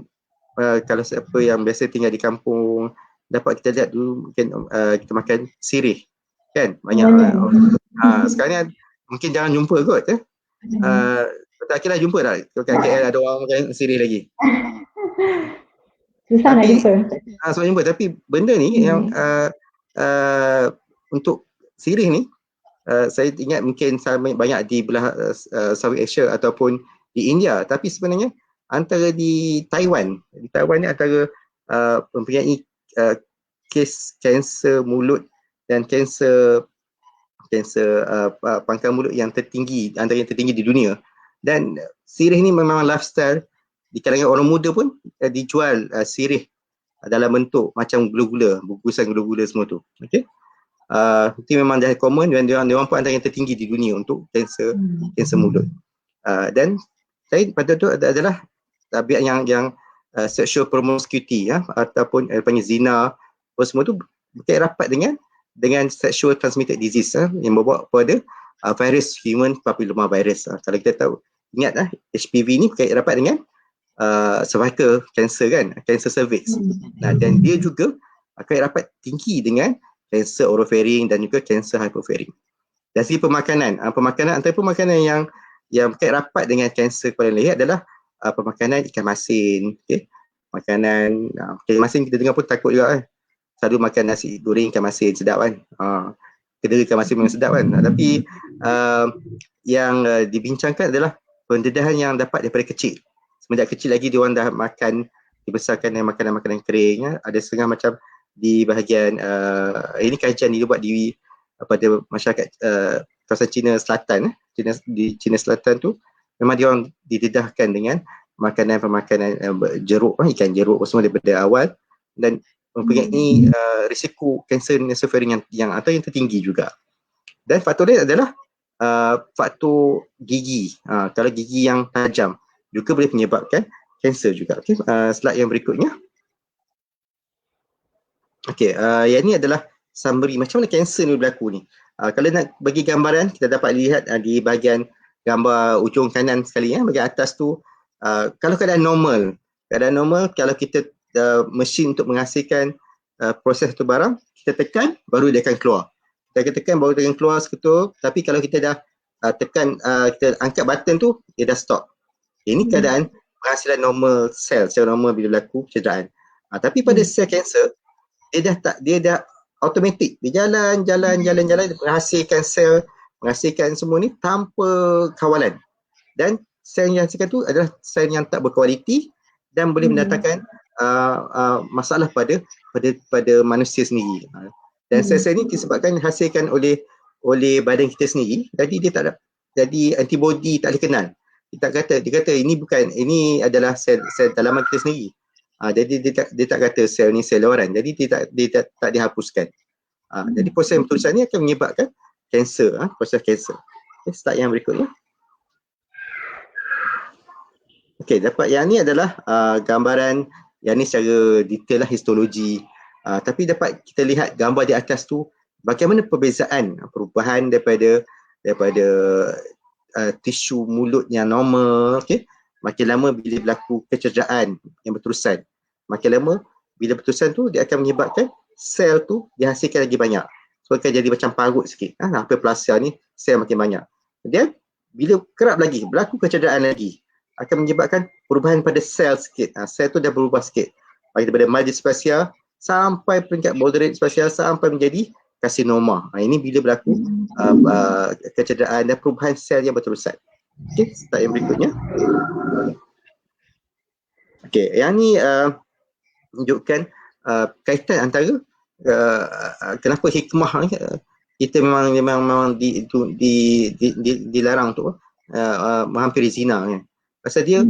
B: kalau siapa yang biasa tinggal di kampung dapat kita lihat dulu, mungkin kita makan sirih, kan? Banyak. Sekarang mungkin jangan jumpa kot, tak kira jumpa tak? Kat KL ada orang makan sirih lagi.
A: Susah nak jumpa.
B: Susah jumpa, tapi benda ni yang untuk sirih ni, saya ingat mungkin banyak di belah South Asia ataupun di India, tapi sebenarnya antara di Taiwan ni antara mempunyai kes kanser mulut dan kanser pangkal mulut yang tertinggi, antara yang tertinggi di dunia. Dan sirih ni memang lifestyle di kalangan orang muda pun dijual sirih dalam bentuk macam gula-gula, bungkusan gula-gula semua tu. Okey. Itu memang dah common dan dia orang pun antara yang tertinggi di dunia untuk kanser mulut. Dan saya pada tu adalah tabiat yang sexual promiscuity, ataupun panggil zina, apa semua tu berkait rapat dengan sexual transmitted disease, yang membawa kepada virus human papilloma virus. Kalau kita tahu, ingat HPV ni berkait rapat dengan cervical cancer, kan, cancer cervix. Dan dia juga berkait rapat tinggi dengan kanser oropharynx dan juga kanser hypopharynx. Dari segi pemakanan, antara pemakanan yang berkait rapat dengan kanser kepala leher adalah pemakanan ikan masin, okay? Makanan ikan masin kita dengar pun takut juga, selalu makan nasi goreng ikan masin, sedap kan. Kedai ikan masin memang sedap kan. Tapi yang dibincangkan adalah pendedahan yang dapat daripada kecil. Semenjak kecil lagi dia orang dah makan, dibesarkan dengan makanan-makanan kering. Ada setengah macam di bahagian ini kajian dibuat pada masyarakat kawasan China Selatan, di China Selatan tu memang dia orang didedahkan dengan makanan-makanan jeruk, ikan jeruk semua daripada awal, dan mempunyai risiko kanser nasopharynx yang atau yang tertinggi juga. Dan faktor lain adalah faktor gigi. Kalau gigi yang tajam juga boleh menyebabkan kanser juga. Okay, slide yang berikutnya. Okey, yang ni adalah summary macam mana kanser ni berlaku ni. Kalau nak bagi gambaran, kita dapat lihat di bahagian gambar ujung kanan sekali, bahagian atas tu, kalau keadaan normal, kalau kita mesin untuk menghasilkan proses tu barang, kita tekan baru dia akan keluar. Kita tekan baru dia akan keluar seketul, tapi kalau kita dah tekan, kita angkat button tu, dia dah stop. Ini keadaan penghasilan normal sel, secara normal bila berlaku cederaan. Tapi pada sel kanser, dia dah automatik, dia jalan, menghasilkan sel, menghasilkan semua ni tanpa kawalan. Dan sel yang hasilkan tu adalah sel yang tak berkualiti dan boleh mendatangkan masalah pada manusia sendiri. Dan sel-sel ni disebabkan hasilkan oleh badan kita sendiri, jadi dia tak ada, jadi antibody tak boleh kenal. Dia kata ini adalah sel dalaman kita sendiri. Jadi dia tak kata sel ni sel luaran, jadi dia tak dihapuskan. Jadi proses pentulisan ni akan menyebabkan kanser, proses kanser. Okay, slide yang berikutnya. Okey, dapat yang ni adalah gambaran yang ni secara detail lah, histologi. Tapi dapat kita lihat gambar di atas tu bagaimana perbezaan perubahan daripada tisu mulut yang normal, okey, makin lama bila berlaku kecederaan yang berterusan, makin lama bila berterusan tu dia akan menyebabkan sel tu dihasilkan lagi banyak, so akan jadi macam parut sikit, hyperplasia ni sel makin banyak. Kemudian bila kerap lagi berlaku kecederaan lagi, akan menyebabkan perubahan pada sel sikit, sel tu dah berubah sikit, daripada mild dysplasia sampai peringkat moderate dysplasia sampai menjadi karsinoma. Ini bila berlaku kecederaan dan perubahan sel yang berterusan. Okey, slide yang berikutnya. Okey, yang ni menunjukkan kaitan antara kenapa hikmah ni kita memang dilarang untuk menghampiri zina kan. Pasal dia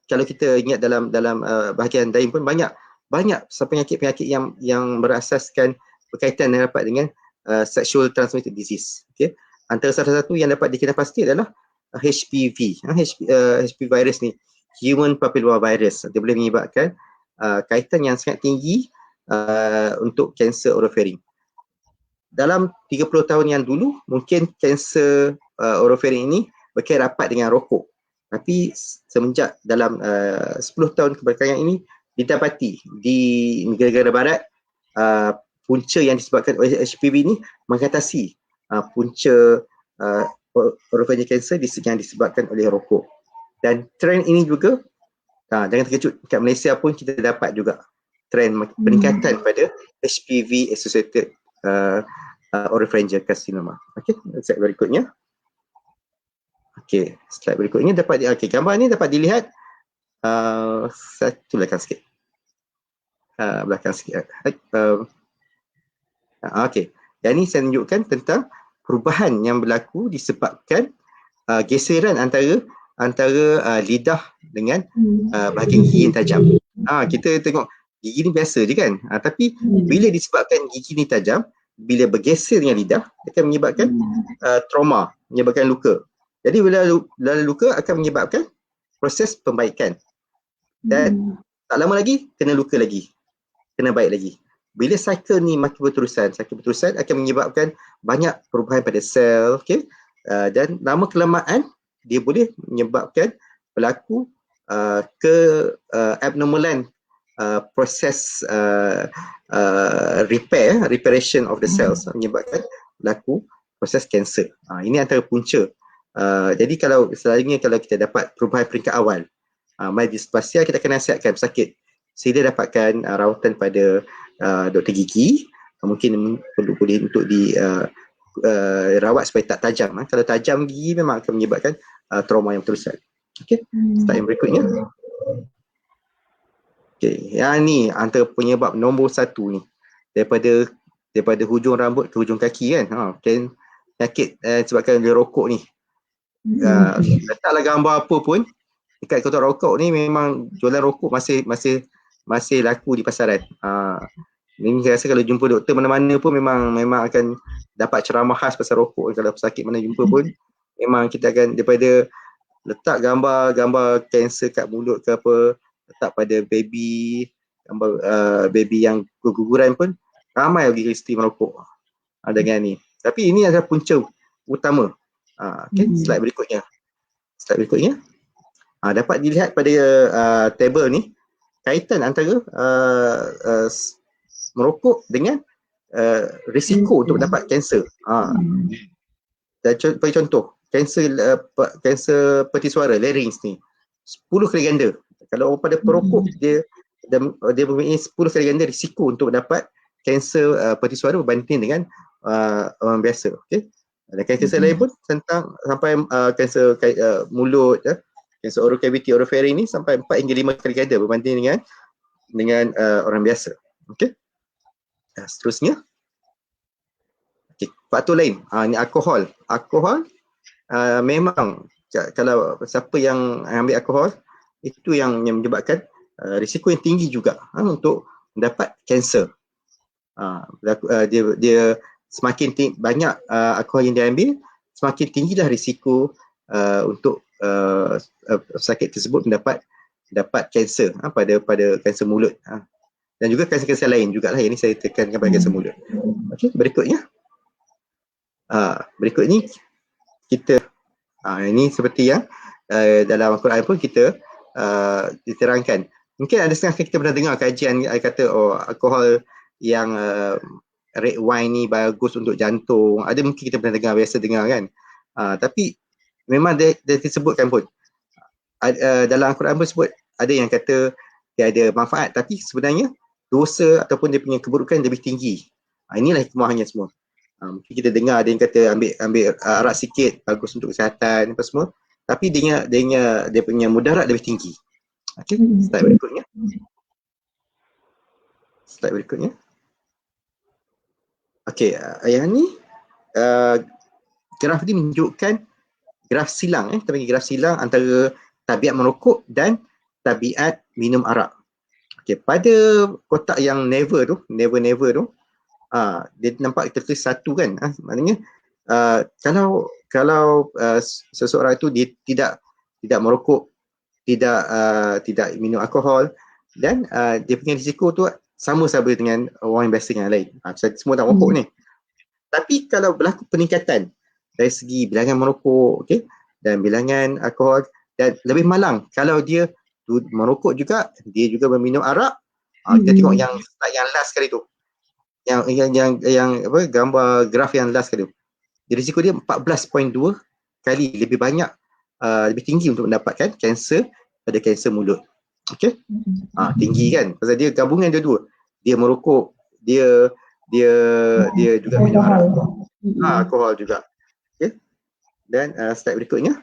B: kalau kita ingat dalam bahagian lain pun banyak penyakit-penyakit yang berasaskan berkaitan dan rapat dengan sexual transmitted disease. Okay? Antara salah satu yang dapat dikenal pasti adalah HPV. HPV virus ni, human papilloma virus. Dia boleh menyebabkan kaitan yang sangat tinggi untuk kanser oropharing. Dalam 30 tahun yang dulu, mungkin kanser oropharing ini berkait rapat dengan rokok. Tapi semenjak dalam 10 tahun kebelakangan ini, didapati di negara-negara barat punca yang disebabkan oleh HPV ini mengatasi punca oropharing cancer yang disebabkan oleh rokok. Dan trend ini juga, jangan terkejut, kat Malaysia pun kita dapat juga trend peningkatan pada HPV associated oropharyngeal carcinoma. Okey, slide berikutnya. Okey, slide berikutnya dapat gambar ni dapat dilihat satu belakang sikit. Okey. Yang ni saya tunjukkan tentang perubahan yang berlaku disebabkan geseran antara lidah dengan bahagian gigi yang tajam. Kita tengok gigi ni biasa je kan. Tapi bila disebabkan gigi ni tajam, bila bergeser dengan lidah, akan menyebabkan trauma, menyebabkan luka. Jadi bila luka akan menyebabkan proses pembaikan. Dan tak lama lagi kena luka lagi, kena baik lagi. Bila cycle ni makin berterusan akan menyebabkan banyak perubahan pada sel, okay? Dan lama kelamaan dia boleh menyebabkan berlaku abnormalan proses reparation of the cells, menyebabkan berlaku proses kanser. Ini antara punca. Jadi selalunya kalau kita dapat perubahan peringkat awal, mild dysplasia, kita akan nasihatkan pesakit sila dapatkan rawatan pada doktor gigi. Mungkin boleh untuk rawat supaya tak tajam. Kalau tajam gigi memang akan menyebabkan trauma yang berterusan. Okey, slide yang berikutnya. Okey, yang ni antara penyebab nombor 1 ni, daripada hujung rambut ke hujung kaki kan. Penyakit sebabkan oleh rokok ni. Letaklah gambar apa pun dekat kotak rokok ni, memang jualan rokok masih laku di pasaran. Ini saya rasa kalau jumpa doktor mana-mana pun memang akan dapat ceramah khas pasal rokok. Kalau pesakit mana jumpa pun memang kita akan, daripada letak gambar kanser kat mulut ke apa, letak pada baby, gambar baby yang keguguran pun ramai lagi Kristi merokok dengan ni. Tapi ini adalah punca utama. Okay, slide berikutnya. Dapat dilihat pada table ni kaitan antara merokok dengan risiko untuk mendapat kanser. Bagi contoh, kanser peti suara, larynx ni 10 kali ganda. Kalau pada perokok dia mempunyai 10 kali ganda risiko untuk mendapat kanser peti suara berbanding dengan orang biasa. Okey. Dan kanser lain pun tentang sampai kanser mulut, kanser oral cavity, oropharing ni sampai 4 hingga 5 kali ganda berbanding dengan orang biasa. Okey. Seterusnya. Okey, faktor lain. Ni alkohol. Alkohol memang kalau siapa yang ambil alkohol, itu yang menyebabkan risiko yang tinggi juga untuk mendapat kanser. Dia semakin banyak alkohol yang diambil, semakin tinggilah risiko untuk sakit tersebut mendapat kanser pada kanser mulut. Dan juga kanser-kanser lain jugalah, yang ini saya tekankan pada kanser mulut. Okey, berikutnya. Berikut ni kita ini seperti yang dalam Al-Quran pun kita diterangkan. Mungkin ada setengah kita pernah dengar kajian kata alkohol yang red wine ni bagus untuk jantung. Ada mungkin kita pernah dengar, biasa dengar kan. Tapi memang dia disebutkan pun dalam Al-Quran pun sebut ada yang kata dia ada manfaat, tapi sebenarnya dosa ataupun dia punya keburukan lebih tinggi. Inilah hikmahnya semua. Mungkin kita dengar ada yang kata ambil arak sikit bagus untuk kesihatan apa semua, tapi dia punya mudarat lebih tinggi. Okey, slide berikutnya. Slide berikutnya. Okey, yang ni graf ni menunjukkan graf silang, kita panggil graf silang antara tabiat merokok dan tabiat minum arak. Okey, pada kotak yang never tu, dia nampak tertulis 1 kan. Maknanya kalau seseorang itu dia tidak merokok, tidak minum alkohol, dan dia punya risiko tu sama dengan orang yang biasa yang lain. Semua tak merokok ni. Tapi kalau berlaku peningkatan dari segi bilangan merokok, okey, dan bilangan alkohol, dan lebih malang kalau dia merokok juga, dia juga meminum arak. Kita tengok yang last kali tu. Yang apa, gambar graf yang last kali tu. Risiko dia 14.2 kali lebih banyak, lebih tinggi untuk mendapatkan kanser pada kanser mulut. Okey? Tinggi kan? Pasal dia gabungan dua-dua. Dia merokok, dia juga minum arak. Alkohol juga. Okey? Dan slide berikutnya.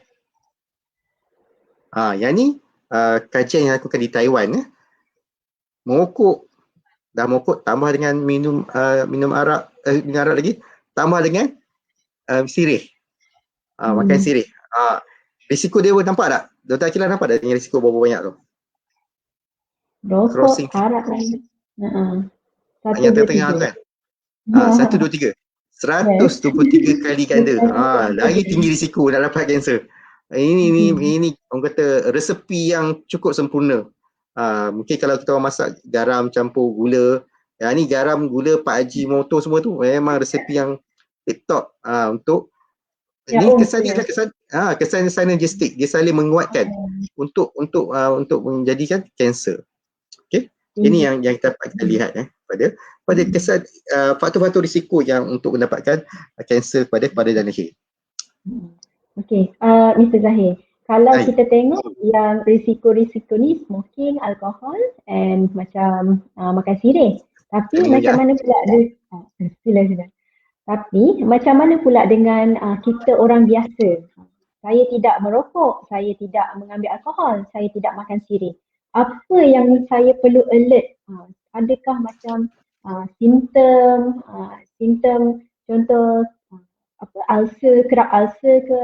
B: Yang ni kajian yang dilakukan di Taiwan. Merokok tambah dengan minum arak lagi, tambah dengan sirih. Makan sirih. Risiko dia nampak tak? Dr. Akilah nampak tak dengan risiko berapa banyak tu?
A: Rokok, arak lagi.
B: Yang tengah-tengah tu kan? 1, 2, 3. 123 kali ganda. Lagi tinggi risiko nak dapat kanser. Ini orang kata resepi yang cukup sempurna. Mungkin kalau kita orang masak garam campur gula, ni garam, gula, Pak Haji Moto semua tu memang resepi yang top untuk ni kesan dia kesan synergistik, dia saling menguatkan untuk menjadikan kanser. Okey, ini yang kita lihat pada kesan faktor-faktor risiko yang untuk mendapatkan kanser pada dan leher.
A: Okey, Mr. Zahir, kalau kita tengok yang risiko-risiko ni smoking, alkohol and macam makan sirih. Tapi macam mana pula sila. Tapi macam mana pula dengan kita orang biasa? Saya tidak merokok, saya tidak mengambil alkohol, saya tidak makan sirih. Apa yang saya perlu alert? Adakah macam simptom contoh ulcer, kerak ulcer ke,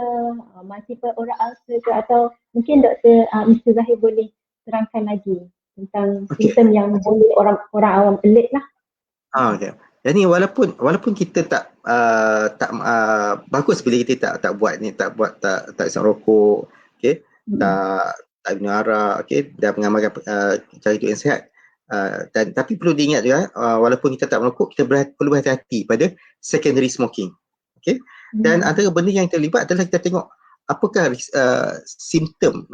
A: multiple oral ulcer ke, atau mungkin Dr. Mr. Zahir boleh terangkan lagi tentang simptom yang boleh orang awam alert lah.
B: Okay. Jadi walaupun kita tak bagus bila kita tak buat isap rokok, okey, tak minum arak, okey, dan mengamalkan cara hidup yang sihat. Tapi perlu diingat juga, walaupun kita tak merokok, kita perlu berhati-hati pada secondary smoking. Okey. Dan antara benda yang terlibat adalah kita tengok apakah simptom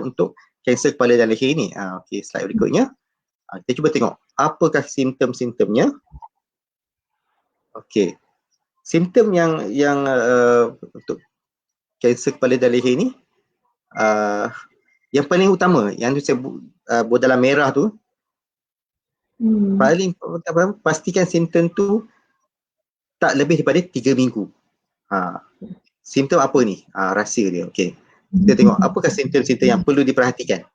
B: untuk kanser kepala dan leher ini. Okey, slide berikutnya. Kita cuba tengok apakah simptom-simptomnya. Okey. Simptom yang untuk kanser kepala dan leher ni, yang paling utama yang tu saya buat dalam merah tu, paling pastikan simptom tu tak lebih daripada 3 minggu. Simptom apa ni? Rahsia dia. Okey. Kita tengok apakah simptom-simptom yang perlu diperhatikan.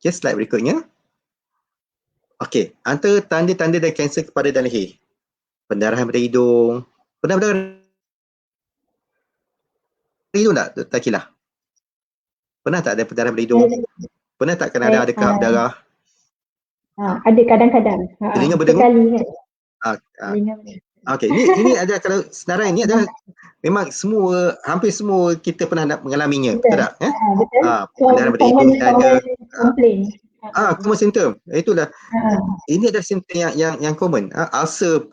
B: Okey, slide berikutnya. Okey, antara tanda-tanda dan kanser kepala dan leher. Pendarahan pada hidung. Pernah pendarahan hidung tak, Dr. Akilah? Pernah tak ada pendarahan pada hidung? Pernah tak kadang-kadang ada kahap darah?
A: Ada kadang-kadang.
B: Telinga berdengung?
A: Sekali kan.
B: Okey, ini ada, kalau senarai ni adalah memang hampir semua kita pernah mengalaminya, betul tak?
A: Betul.
B: Pendarahan pada hidung ada. Common symptom. Itulah.
A: Ah.
B: Ini adalah simptom yang common. Ulcer,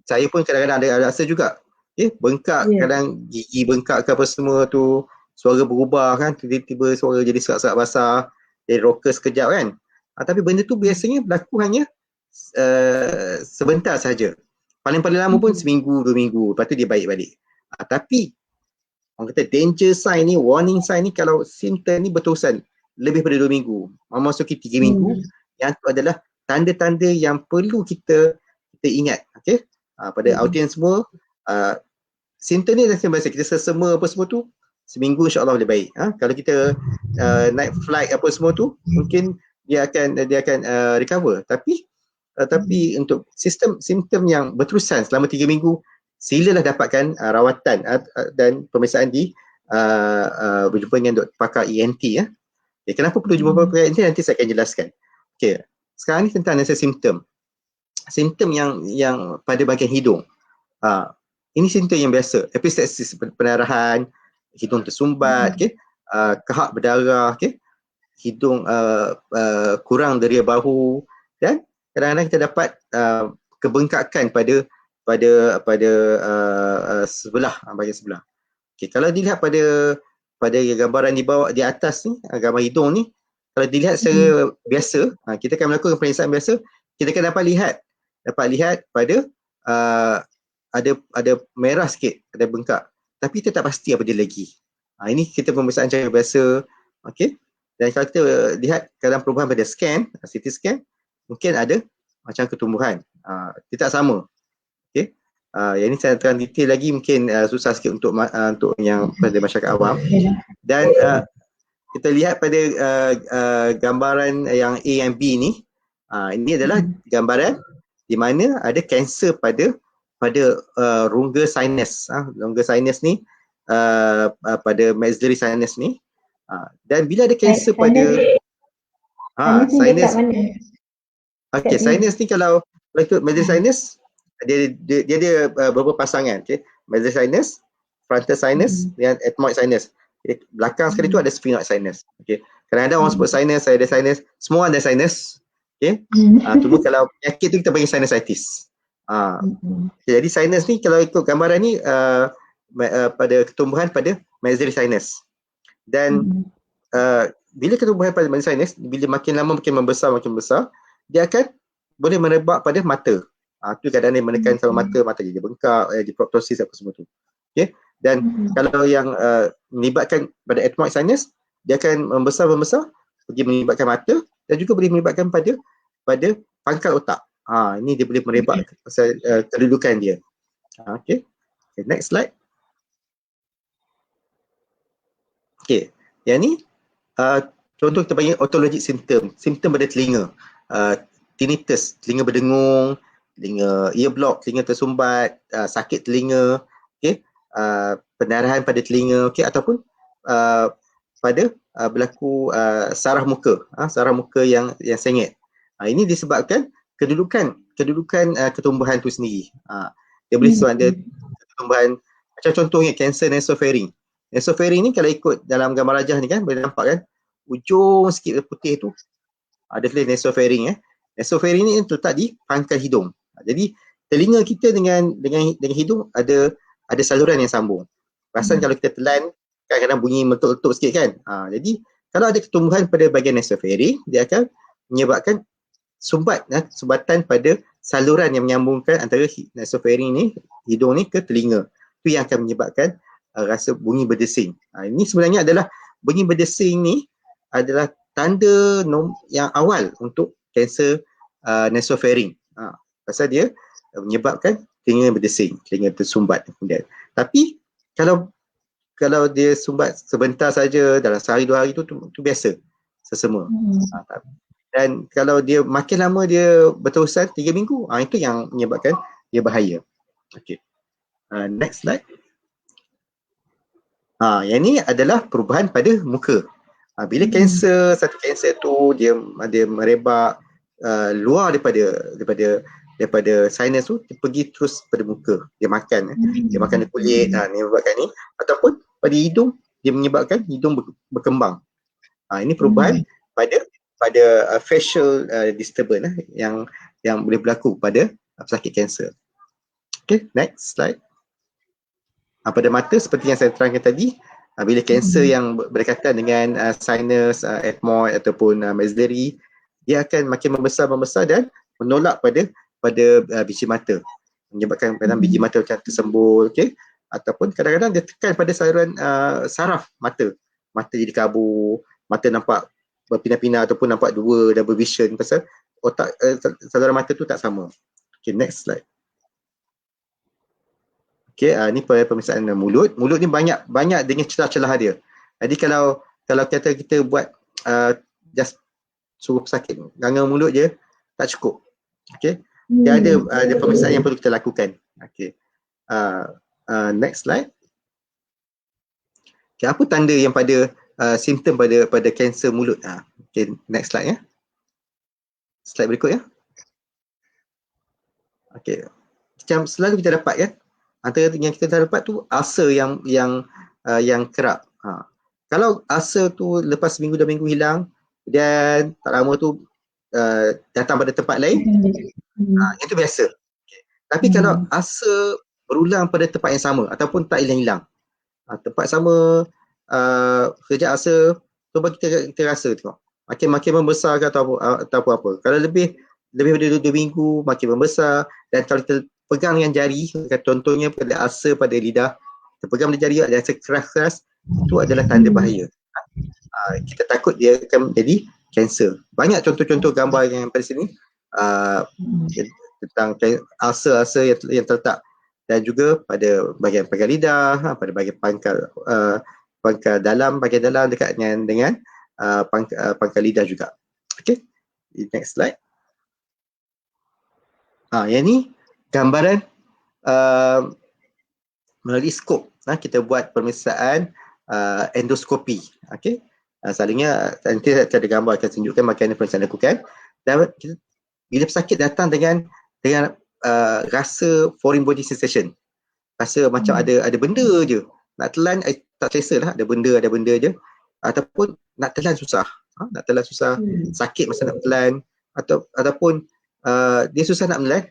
B: saya pun kadang-kadang ada ulcer juga. Bengkak,
A: Ya.
B: kadang gigi bengkak ke apa semua tu, suara berubah kan, tiba-tiba suara jadi serak-serak basah, jadi raucous sekejap kan. Tapi benda tu biasanya berlaku hanya sebentar saja. Paling-paling lama pun seminggu, 2 minggu, lepas tu dia baik balik. Tapi orang kata danger sign ni, warning sign ni, kalau simptom ni berterusan lebih pada 2 minggu, memasuki 3 minggu, yang tu adalah tanda-tanda yang perlu kita ingat. Okay? Pada audiens semua, simptom ni dah biasa, kita sesama apa semua tu, seminggu insyaAllah boleh baik. Kalau kita naik flight apa semua tu, mungkin dia akan recover. Tapi untuk simptom yang berterusan selama 3 minggu, silalah dapatkan rawatan dan pemeriksaan di berjumpa dengan pakar ENT ya. Okay, kenapa perlu jumpa pakar ENT, nanti saya akan jelaskan. Okay. Sekarang ni tentang analisa simptom. Simptom yang pada bahagian hidung. Ini simptom yang biasa. Epistaxis, pendarahan, hidung tersumbat, okay? Kahak berdarah, okay? Hidung kurang deria bahu, dan kadang-kadang kita dapat kebengkakan pada sebelah, bahagian sebelah. Okay, kalau dilihat pada gambaran di atas ni, gambar hidung ni, kalau dilihat secara biasa, kita akan melakukan pemeriksaan biasa, kita akan dapat lihat pada ada merah sikit, ada bengkak, tapi kita tak pasti apa dia lagi. Ini kita pemeriksaan cara biasa. Okay. Dan kalau kita lihat dalam perubahan pada scan, CT scan, mungkin ada macam ketumbuhan. Dia tak sama. Okay. Yang ini saya terang detail lagi mungkin susah sikit untuk yang pada masyarakat awam. Dan kita lihat pada gambaran yang A dan B ni, ini adalah gambaran di mana ada kanser pada rongga sinus. Rongga sinus ni pada maxillary sinus ni. Dan bila ada kanser pada sinus, okey, sinus ni kalau ikut maxillary sinus, dia ada beberapa pasangan, okey. Maxillary sinus, frontal sinus dan ethmoid sinus. Belakang sekali tu ada sphenoid sinus. Okey. Kadang-kadang orang sebut sinus, saya ada sinus, semua ada sinus. Okey. Cuma kalau penyakit tu kita panggil sinusitis. Jadi sinus ni kalau ikut gambaran ni pada ketumbuhan pada maxillary sinus. Dan bila ketumbuhan pada maxillary sinus, bila makin lama makin membesar, dia akan boleh merebak pada mata. Tu kadang-kadang dia menekan sama mata jadi bengkak, diproptosis apa semua tu. Okay? Dan kalau yang melibatkan pada ethmoid sinus, dia akan membesar, pergi melibatkan mata dan juga boleh melibatkan pada pangkal otak. Ini dia boleh merebak pasal kedudukan dia. Okay. Next slide. Okay. Yang ni contoh kita panggil otologic symptom. Simptom pada telinga. Tinnitus, telinga berdengung, earblock, telinga tersumbat, sakit telinga, okay? Pendarahan pada telinga, okay? Ataupun pada berlaku saraf muka, yang sengit. Ini disebabkan kedudukan ketumbuhan tu sendiri. Dia boleh sebab ada ketumbuhan, macam contohnya kanser nasopharynx. Nasopharynx ni kalau ikut dalam gambar rajah ni kan, boleh nampak kan, ujung sikit putih tu ada tulis nasopharynx. Nasopharynx ni terletak di pangkal hidung. Jadi telinga kita dengan hidung ada saluran yang sambung. Perasan kalau kita telan, kadang-kadang bunyi meletup-letup sikit kan. Jadi kalau ada ketumbuhan pada bahagian nasopharynx, dia akan menyebabkan sumbatan pada saluran yang menyambungkan antara nasopharynx ni, hidung ni ke telinga. Itu yang akan menyebabkan rasa bunyi berdesing. Ini sebenarnya adalah bunyi berdesing ni adalah tanda yang awal untuk kanser nasopharynx. Pasal dia menyebabkan telinga berdesing, telinga tersumbat kemudian. Tapi kalau dia sumbat sebentar saja dalam sehari 2 hari tu biasa, sesama. Dan kalau dia makin lama dia berterusan 3 minggu, itu yang menyebabkan dia bahaya. Okey. Next slide. Yang ni adalah perubahan pada muka. Bila satu kanser tu dia merebak luar daripada sinus tu, dia pergi terus pada muka. Dia makan kulit, ni menyebabkan ni. Ataupun pada hidung, dia menyebabkan hidung berkembang. Ini perubahan pada pada facial disturbance yang boleh berlaku pada pesakit kanser. Okay, next slide. Pada mata seperti yang saya terangkan tadi, bila kanser yang berdekatan dengan sinus, ethmoid ataupun maxillary, dia akan makin membesar dan menolak pada biji mata, menyebabkan kadang biji mata macam tersembul, okey, ataupun kadang-kadang dia tekan pada saluran saraf mata jadi kabur, mata nampak berpindah-pindah ataupun nampak double vision pasal otak saluran mata tu tak sama. Okay, next slide. Okay, ni pemeriksaan mulut. Mulut ni banyak dengan celah-celah dia. Jadi kalau kata kita buat just suruh pesakit ganggang mulut je, tak cukup. Okay. Dia ada pemeriksaan yang perlu kita lakukan. Okay. Next slide. Okay, apa tanda yang pada simptom pada kanser mulut? Okay, next slide ya. Slide berikut ya. Okay. Macam selalu kita dapat kan, antara yang kita dapat tu ulcer yang kerap. Kalau ulcer tu lepas seminggu 2 minggu hilang dan tak lama tu datang pada tempat lain, itu biasa. Okay. Tapi kalau ulcer berulang pada tempat yang sama ataupun tak hilang-hilang, tempat sama, sejak ulcer tu bagi kita rasa tengok makin membesar ke atau apa. Kalau lebih daripada 2 minggu makin membesar, dan kalau kita pegang dengan jari, contohnya pada ulcer pada lidah, kita pegang dengan jari ada rasa keras-keras, itu adalah tanda bahaya. Kita takut dia akan menjadi kanser. Banyak contoh-contoh gambar yang pada sini tentang ulcer yang terletak, dan juga pada bahagian pangkal lidah, pada bahagian pangkal dalam, bahagian dalam dekat dengan pangkal lidah juga. Okay, next slide. Yang ni gambaran melalui skop. Kita buat pemeriksaan endoskopi. Okay. Selalunya nanti saya ada gambar akan tunjukkan bagaimana pemeriksaan lakukan. Dan bila pesakit datang dengan rasa foreign body sensation, rasa macam ada benda je, nak telan tak selesa lah, ada benda je, ataupun nak telan susah, sakit masa nak telan, ataupun dia susah nak menelan,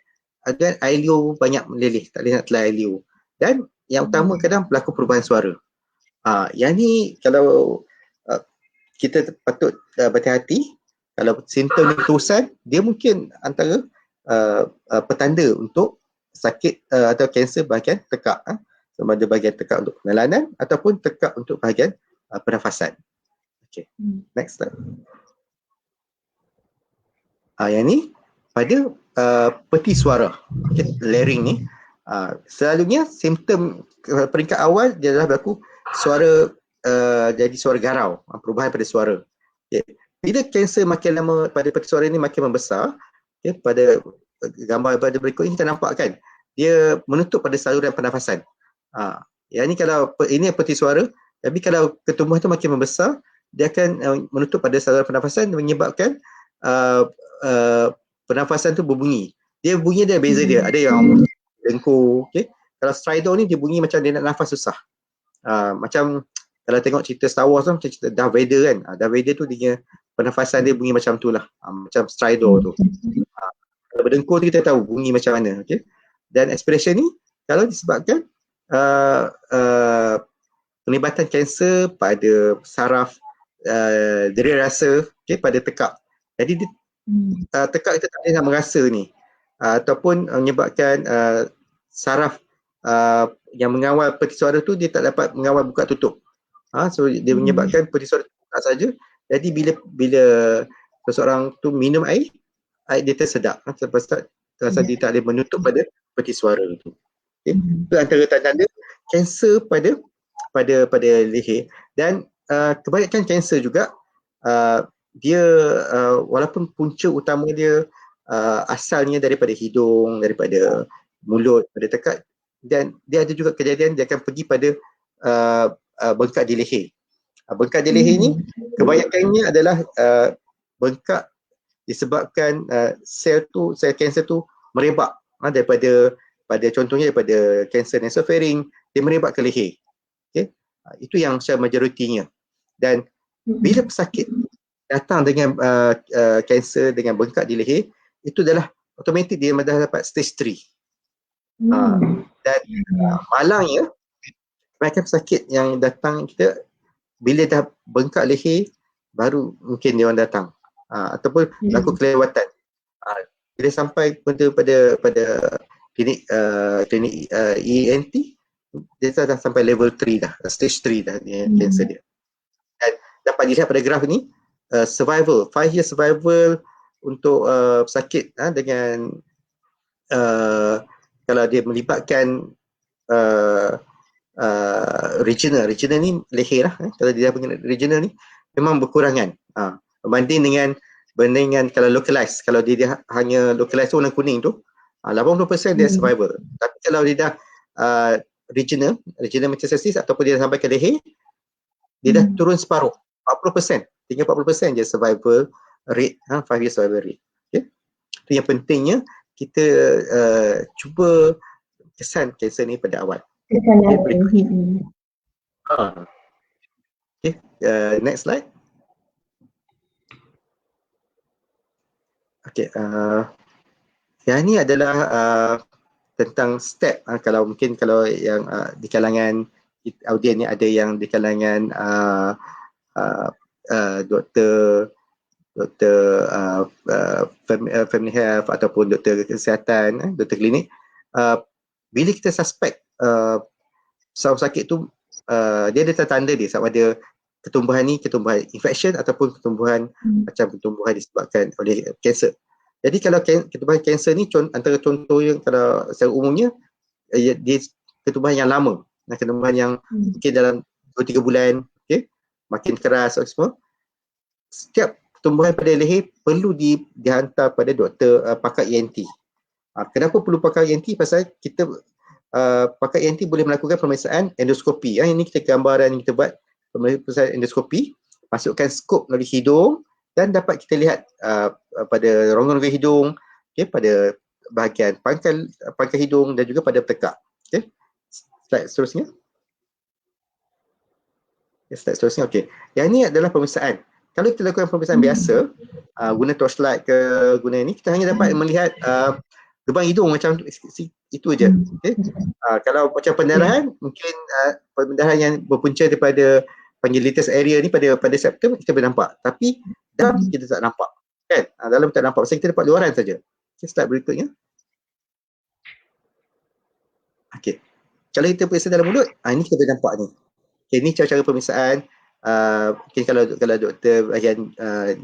B: dan air liur banyak meleleh, tak boleh nak telan air liur. Dan yang utama kadang berlaku perubahan suara. Yang ni kalau kita patut berhati-hati. Kalau simptom ni terusan, dia mungkin antara petanda untuk sakit atau kanser bahagian tekak, sama ada bahagian tekak untuk penelanan ataupun tekak untuk bahagian pernafasan. Okay, next slide. Yang ni pada peti suara, okay, larynx ni, selalunya simptom peringkat awal dia adalah berlaku suara jadi suara garau, perubahan pada suara. Okay. Bila kanser makin lama pada peti suara ni makin membesar, okay, pada gambar pada berikut ini kita nampak kan, dia menutup pada saluran pernafasan. Yang ni kalau ini peti suara, tapi kalau ketumbuhan tu makin membesar, dia akan menutup pada saluran pernafasan, menyebabkan pernafasan tu berbunyi. Dia bunyi dia beza dia. Ada yang dengkur, okay. Kalau stridor ni dia bunyi macam dia nak nafas susah. Macam kalau tengok cerita Star Wars tu, macam cerita Darth Vader kan. Darth Vader tu dia pernafasan dia bunyi macam tu lah. Macam stridor tu. Kalau berdengkur tu kita tahu bunyi macam mana. Okay. Dan expiration ni kalau disebabkan penglibatan kanser pada saraf dera rasa, okay, pada tekak. Jadi tekak kita tak boleh nak merasa ni, ataupun menyebabkan saraf yang mengawal peti suara tu dia tak dapat mengawal buka tutup. So dia menyebabkan peti suara buka saja. Jadi bila seseorang tu minum air dia tersedak, terasa dia tak boleh menutup pada peti suara tu. Okay. Itu antara tanda kanser pada leher. Dan kebanyakan kanser juga dia walaupun punca utama dia asalnya daripada hidung, daripada mulut, pada tekak, dan dia ada juga kejadian dia akan pergi pada bengkak di leher. Bengkak di leher ni kebanyakannya adalah bengkak disebabkan sel kanser tu merebak daripada contohnya daripada kanser nasofaring, dia merebak ke leher. Okay? Itu yang secara majoritinya. Dan bila pesakit datang dengan kanser dengan bengkak di leher, itu adalah automatik dia dah dapat stage 3. Dan malangnya macam sakit yang datang kita bila dah bengkak leher baru mungkin dia orang datang, ataupun berlaku kelewatan. Bila sampai pada klinik ENT, dia dah sampai level 3 dah, stage 3 dah kanser dia. Dan dapat dilihat pada graf ni, survival, 5 year survival untuk pesakit dengan kalau dia melibatkan regional ni leher lah, kalau dia regional ni memang berkurangan berbanding dengan kalau localized. Kalau dia hanya localized tu warna kuning tu, 80% dia survival. Tapi kalau dia dah regional metastasis ataupun dia sampai ke leher, dia dah turun separuh, 40%, tinggal 40% je survival rate, 5 year survival rate. Okay? Itu yang pentingnya kita cuba kesan kanser ni pada awal. Okay, next slide. Okay, yang ni adalah tentang step. Kalau yang di kalangan audien ni ada yang di kalangan doktor family health ataupun doktor kesihatan, doktor klinik, bila kita suspek saraf sakit tu, dia ada tanda dia sama ada ketumbuhan infection ataupun ketumbuhan macam ketumbuhan disebabkan oleh kanser. Jadi kalau ketumbuhan kanser ni antara contoh yang kalau secara umumnya dia ketumbuhan yang lama, ketumbuhan yang mungkin dalam 2-3 bulan, okay, makin keras semua. Setiap tumbuhan pada leher perlu dihantar pada doktor pakar ENT. Kenapa perlu pakar ENT? Pasal kita pakar ENT boleh melakukan pemeriksaan endoskopi. Ini kita gambaran kita buat pemeriksaan endoskopi, masukkan skop melalui hidung dan dapat kita lihat pada rongga-rongga hidung, okay, pada bahagian pangkal hidung dan juga pada tekak. Okay. Slide seterusnya. Slide seterusnya. Okay. Yang ini adalah pemeriksaan. Kalau kita lakukan pemeriksaan biasa, guna torchlight ke guna ni, kita hanya dapat melihat lubang hidung macam itu aja. Okay? Kalau macam pendarahan, mungkin pendarahan yang berpunca daripada panggil latest area ni pada septum kita boleh nampak. Tapi dalam kita tak nampak. Kan? Dalam tak nampak. Pasal kita dapat luaran saja. Okay, slide berikutnya. Okay. Kalau kita periksa dalam mulut, ini kita boleh nampak ni. Okay, ni cara-cara pemeriksaan. Mungkin kalau doktor bahagian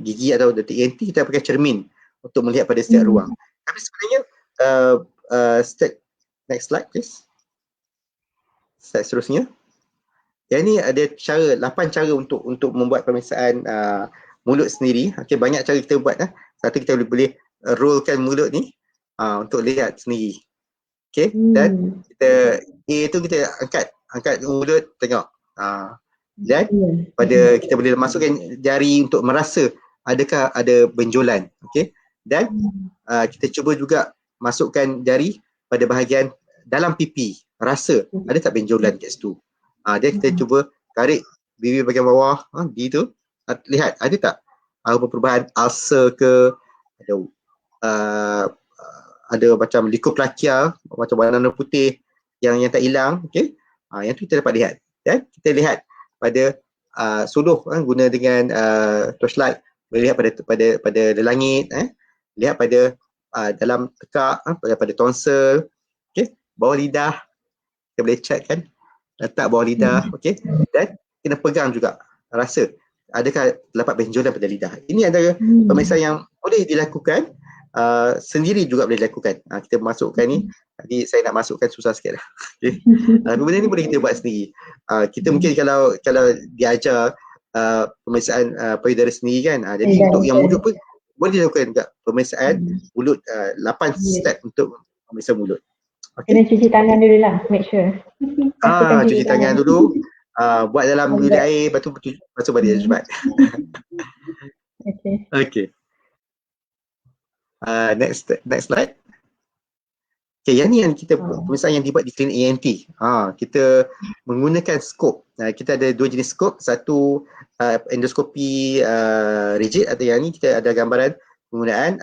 B: gigi atau doktor ENT, kita pakai cermin untuk melihat pada setiap ruang. Tapi sebenarnya next slide please. Slide seterusnya. Yang ni ada 8 cara untuk membuat pemeriksaan mulut sendiri. Okay, banyak cara kita buat. Satu, kita boleh rollkan mulut ni untuk lihat sendiri. Okay, dan kita angkat mulut tengok. Dan kita boleh masukkan jari untuk merasa adakah ada benjolan. Okay, dan kita cuba juga masukkan jari pada bahagian dalam pipi, rasa ada tak benjolan kat situ. Dia kita cuba tarik bibir bahagian bawah, di tu, lihat ada tak perubahan ulcer ke, ada macam leukoplakia macam warna putih yang tak hilang. Okay, yang tu kita dapat lihat. Dan kita lihat pada suluh guna dengan torchlight, boleh lihat pada langit, lihat pada dalam tekak, pada tonsil, okay, bawah lidah kita boleh check kan, letak bawah lidah, okay, dan kena pegang juga, rasa adakah terdapat benjolan pada lidah. Ini antara pemeriksaan yang boleh dilakukan sendiri, juga boleh dilakukan. Kita masukkan ni, tadi saya nak masukkan susah sikit lah. Okay. Benda ni boleh kita buat sendiri. Kita mungkin kalau diajar pemeriksaan payudara sendiri kan, jadi untuk yang mulut pun boleh dilakukan juga pemeriksaan mulut, 8 step untuk memeriksa mulut. Okay.
A: Kena cuci tangan dulu lah, make sure.
B: Cuci tangan dulu, buat dalam bilik air, lepas tu balik cepat. Okay. Next slide. Okay, yang ni yang kita pemeriksaan yang dibuat di klinik ENT. Kita menggunakan skop. Kita ada dua jenis skop. Satu endoskopi rigid, atau yang ni kita ada gambaran penggunaan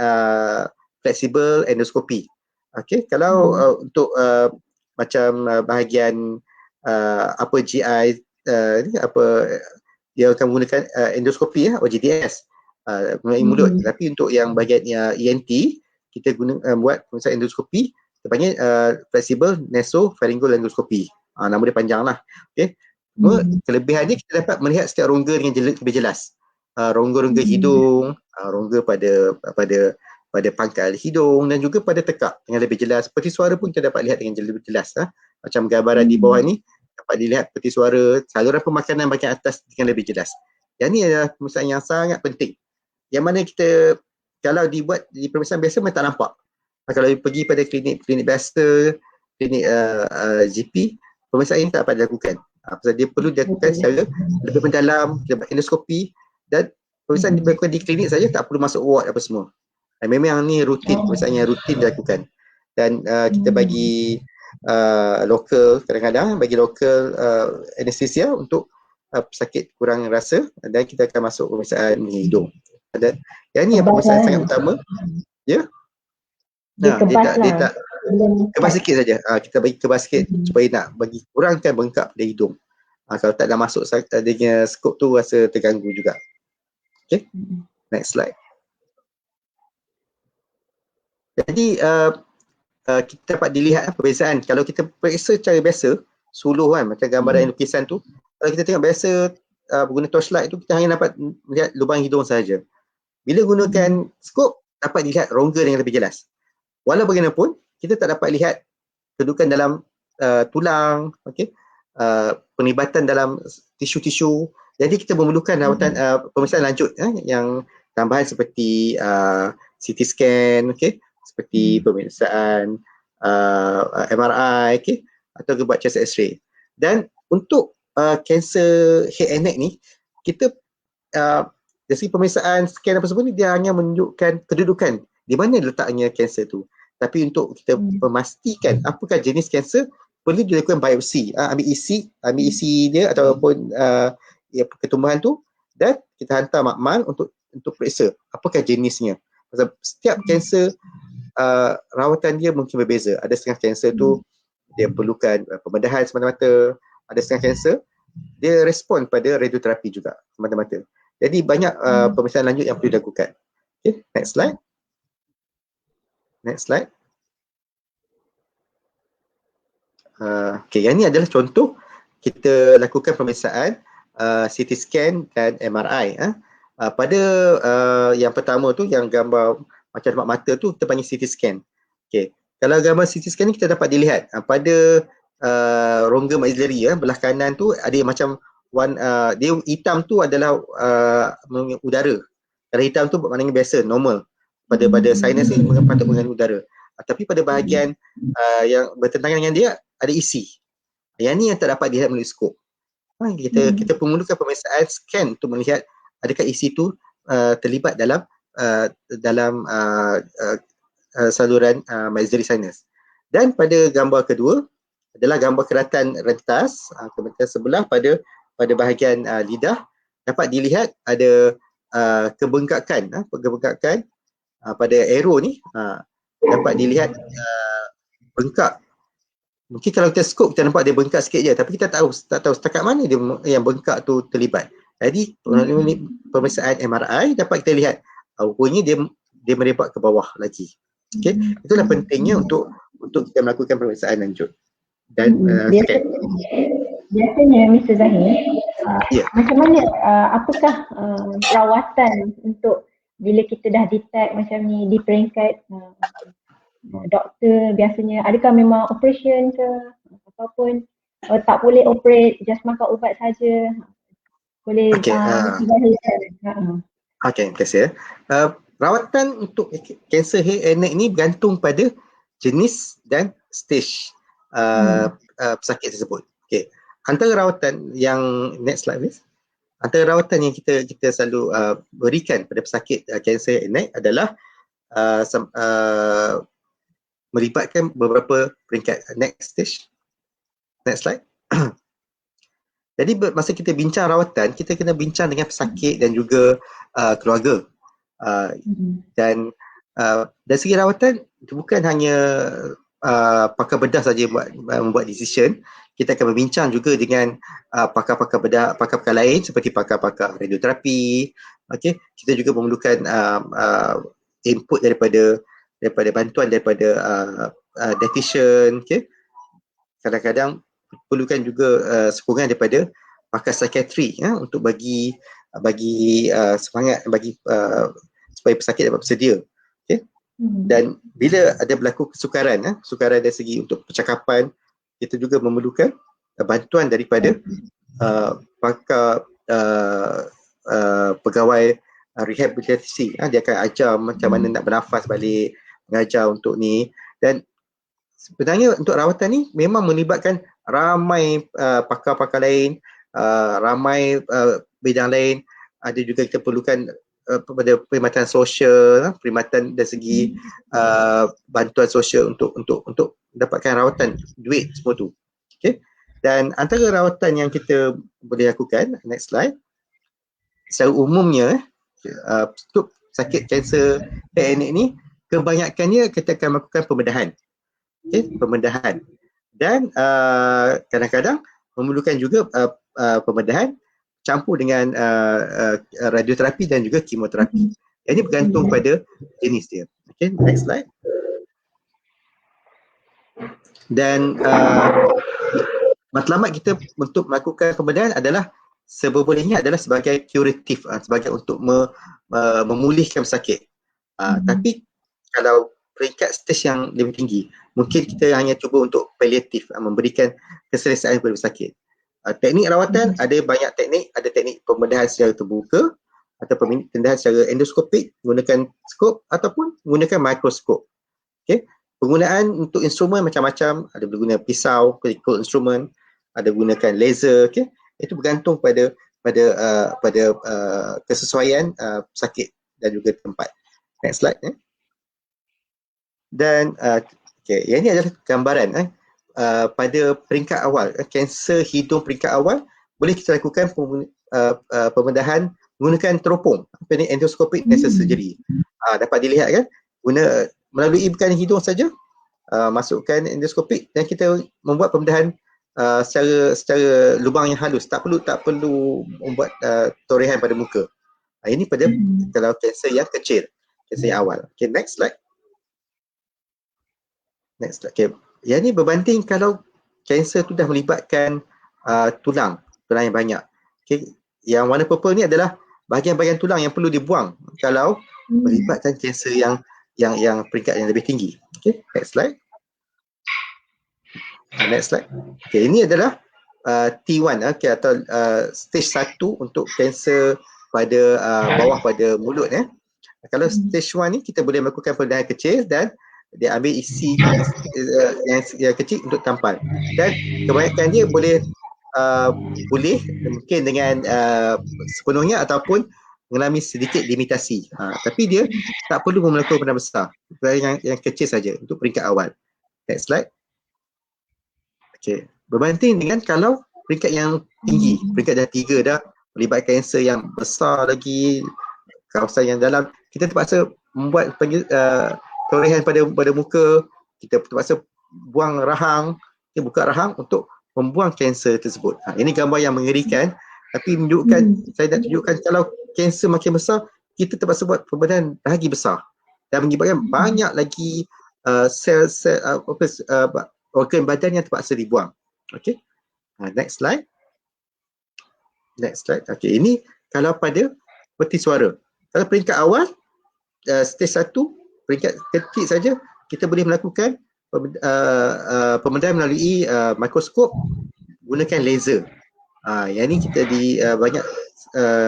B: flexible endoskopi. Okay, kalau untuk macam bahagian upper GI, dia akan menggunakan endoskopi OGDS, mengenai mulut. Tapi untuk yang bahagian ENT, kita buat pemeriksaan endoskopi, kita panggil flexible nasopharyngeal endoscopy. Nama dia panjang lah. Okay. Kelebihannya kita dapat melihat setiap rongga dengan lebih jelas. Rongga-rongga hidung, rongga pada pangkal hidung, dan juga pada tekak dengan lebih jelas. Peti suara pun kita dapat lihat dengan lebih jelas. Macam gambaran di bawah ni dapat dilihat peti suara, saluran pemakanan bahagian atas dengan lebih jelas. Yang ni adalah pemeriksaan yang sangat penting, yang mana kita kalau dibuat di pemeriksaan biasa memang tak nampak. Kalau pergi pada klinik biasa, klinik GP, pemeriksaan ini tak dapat dilakukan. Pasal dia perlu dilakukan secara lebih mendalam, endoskopi, dan pemeriksaan dilakukan di klinik saja, tak perlu masuk ward apa semua. Memang ni rutin, pemeriksaan yang rutin dilakukan. Dan kita bagi lokal, kadang-kadang bagi lokal anesthesia untuk pesakit kurang rasa, dan kita akan masuk pemeriksaan hidung. Dan yang ni yang pemeriksaan sangat utama. Ya. Dia tak kebas sikit saja. Kita bagi kebas sikit supaya nak bagi kurangkan bengkak pada hidung. Kalau tak dah masuk adanya skop tu, rasa terganggu juga. Okay. Next slide. Jadi kita dapat dilihat perbezaan. Kalau kita periksa cara biasa, suluh kan, macam gambaran lukisan tu, kalau kita tengok biasa guna torchlight tu, kita hanya dapat melihat lubang hidung sahaja. Bila gunakan skop, dapat dilihat rongga dengan lebih jelas. Walau bagaimanapun, kita tak dapat lihat kedudukan dalam tulang, penglibatan dalam tisu-tisu. Jadi kita memerlukan rawatan pemeriksaan lanjut yang tambahan seperti CT scan, seperti pemeriksaan MRI, atau buat chest X-ray. Dan untuk kanser head and neck ni, kita dari segi pemeriksaan scan apa semua ni, dia hanya menunjukkan kedudukan di mana letaknya kanser tu. Tapi untuk kita memastikan apakah jenis kanser, perlu dilakukan biopsi, ambil isi dia ataupun ketumbuhan tu, dan kita hantar makmal untuk periksa apakah jenisnya. Sebab setiap kanser rawatan dia mungkin berbeza. Ada setengah kanser tu dia perlukan pembedahan semata-mata, ada setengah kanser dia respon pada radioterapi juga semata-mata. Jadi banyak pemeriksaan lanjut yang perlu dilakukan. Okay, next slide. Next slide. Okay, yang ni adalah contoh kita lakukan pemeriksaan CT scan dan MRI. Pada yang pertama tu, yang gambar macam tempat mata tu, kita panggil CT scan. Okay. Kalau gambar CT scan ni kita dapat dilihat pada rongga maxillary, belah kanan tu ada macam dia hitam tu adalah udara. Kalau hitam tu maknanya biasa, normal. Pada sinus ni patut mengandung udara. Tapi pada bahagian yang bertentangan dengan dia ada isi. Yang ni yang tak dapat dilihat melalui skop. Kita memerlukan pemeriksaan scan untuk melihat adakah isi tu terlibat dalam saluran maxillary sinus. Dan pada gambar kedua adalah gambar keratan rentas, keratan sebelah pada bahagian lidah, dapat dilihat ada kebengkakan pada arrow ni, dapat dilihat bengkak. Mungkin kalau kita skop kita nampak dia bengkak sikit je, tapi kita tak tahu setakat mana dia yang bengkak tu terlibat. Jadi pemeriksaan MRI dapat kita lihat rupanya dia merebak ke bawah lagi. Okey, itulah pentingnya untuk kita melakukan pemeriksaan lanjut. Dan
A: biasanya Mr. Zahir, macam mana, apakah rawatan untuk bila kita dah detect macam ni di peringkat doktor biasanya, adakah memang operation ke ataupun tak boleh operate, just makan ubat saja? Boleh Mr. Zahir share?
B: Okey, terima kasih. Rawatan untuk kanser head and neck ni bergantung pada jenis dan stage pesakit tersebut. Okey. Antara rawatan yang, next slide please. Antara rawatan yang kita selalu berikan pada pesakit kanser head and neck adalah melibatkan beberapa peringkat. Next slide. Jadi masa kita bincang rawatan, kita kena bincang dengan pesakit dan juga keluarga. Dan dari segi rawatan, bukan hanya pakar bedah saja membuat decision. Kita akan berbincang juga dengan pakar-pakar bedah, pakar-pakar lain seperti pakar-pakar radioterapi. Okay. Kita juga memerlukan input daripada bantuan daripada dietitian. Okay. Kadang-kadang perlukan juga sokongan daripada pakar psikiatri untuk bagi semangat bagi supaya pesakit dapat bersedia. Okay? Dan bila ada berlaku kesukaran, sukaran dari segi untuk percakapan, kita juga memerlukan bantuan daripada pakar pegawai rehabilitasi. Dia akan ajar macam mana nak bernafas balik, mengajar untuk ni. Dan sebenarnya untuk rawatan ni memang melibatkan ramai pakar-pakar lain, ramai bidang lain. Ada juga kita perlukan pada perkhidmatan sosial, perkhidmatan dari segi bantuan sosial untuk dapatkan rawatan, duit semua tu. Okay. Dan antara rawatan yang kita boleh lakukan, next slide, secara umumnya untuk sakit kanser head and neck ni, kebanyakannya kita akan melakukan pembedahan. Okay, pembedahan. Dan kadang-kadang memerlukan juga pembedahan campur dengan radioterapi dan juga kemoterapi. Ini bergantung pada jenis dia. Okay, next slide. Dan matlamat kita untuk melakukan pembedahan adalah sebolehnya adalah sebagai kuratif, sebagai untuk memulihkan pesakit. Tapi kalau peringkat stage yang lebih tinggi, mungkin kita hanya cuba untuk paliatif, memberikan keselesaan kepada pesakit. Teknik rawatan ada banyak teknik, ada teknik pembedahan secara terbuka atau pembedahan secara endoskopik menggunakan skop ataupun menggunakan mikroskop. Okay. Penggunaan untuk instrumen macam-macam, ada guna pisau, critical instrument, ada gunakan laser. Okay. Itu bergantung pada kesesuaian pesakit dan juga tempat. Next slide. Dan okay, yang ini adalah gambaran pada peringkat awal, kanser hidung peringkat awal, boleh kita lakukan pembedahan menggunakan teropong, endoscopic nasal surgery. Dapat dilihat kan, melalui bukan hidung saja, masukkan endoskopik dan kita membuat pembedahan secara lubang yang halus, tak perlu membuat torehan pada muka. Ini pada kalau kanser yang kecil, kanser yang awal. Okay, next slide. Next slide. Okay. Yang ni berbanding kalau kanser tu dah melibatkan tulang yang banyak. Okay. Yang warna purple ni adalah bahagian-bahagian tulang yang perlu dibuang kalau melibatkan kanser yang peringkat yang lebih tinggi. Okay. Next slide. Next slide. Okay. Ini adalah T1 okay, atau stage 1 untuk kanser pada bawah pada mulut. Kalau stage 1 ni kita boleh melakukan pembedahan kecil dan dia ambil isi yang kecil untuk tampal, dan kebanyakan dia boleh mungkin dengan sepenuhnya ataupun mengalami sedikit limitasi, tapi dia tak perlu melakukan pembedahan besar, yang kecil saja untuk peringkat awal. Next slide. Okay. Berbanding dengan kalau peringkat yang tinggi, peringkat dah 3 dah melibatkan kanser yang besar lagi, kawasan yang dalam, kita terpaksa membuat torehan pada muka, kita terpaksa buang rahang, kita buka rahang untuk membuang kanser tersebut. Ini gambar yang mengerikan, tapi menunjukkan, saya nak tunjukkan kalau kanser makin besar, kita terpaksa buat pembedahan lagi besar dan menyebabkan banyak lagi sel-sel organ badan yang terpaksa dibuang. Okay. Next slide. Next slide. Okay, ini kalau pada peti suara. Kalau peringkat awal, stage 1, peringkat kecil saja, kita boleh melakukan pembedahan melalui mikroskop gunakan laser. Yang ni kita banyak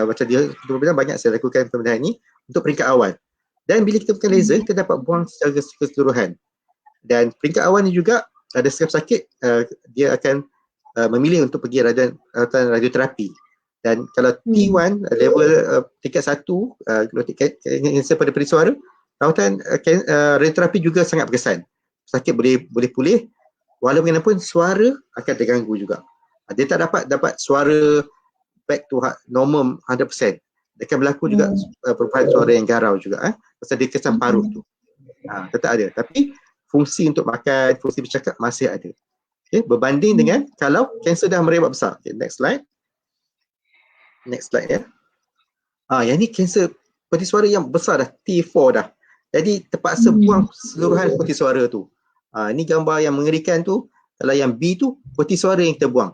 B: macam dia banyak saya lakukan pembedahan ni untuk peringkat awal. Dan bila kita gunakan laser, kita dapat buang secara keseluruhan. Dan peringkat awal ni juga ada sekap sakit, dia akan memilih untuk pergi rawatan radioterapi. Dan kalau T1 level tingkat 1, kanser pada peti suara, rawatan radioterapi juga sangat berkesan. sakit boleh pulih, walaupun bagaimanapun suara akan terganggu juga. Dia tak dapat suara back to normal 100%. Dia akan berlaku juga perubahan suara yang garau juga, pasal dia kesan parut tu. Tetap ada. Tapi fungsi untuk makan, fungsi bercakap masih ada. Okay, berbanding dengan kalau kanser dah merebak besar. Okay, next slide. Next slide ya. Yang ni kanser peti suara yang besar dah, T4 dah. Jadi terpaksa buang seluruhan peti suara tu. Ni gambar yang mengerikan tu. Kalau yang B tu, peti suara yang kita buang.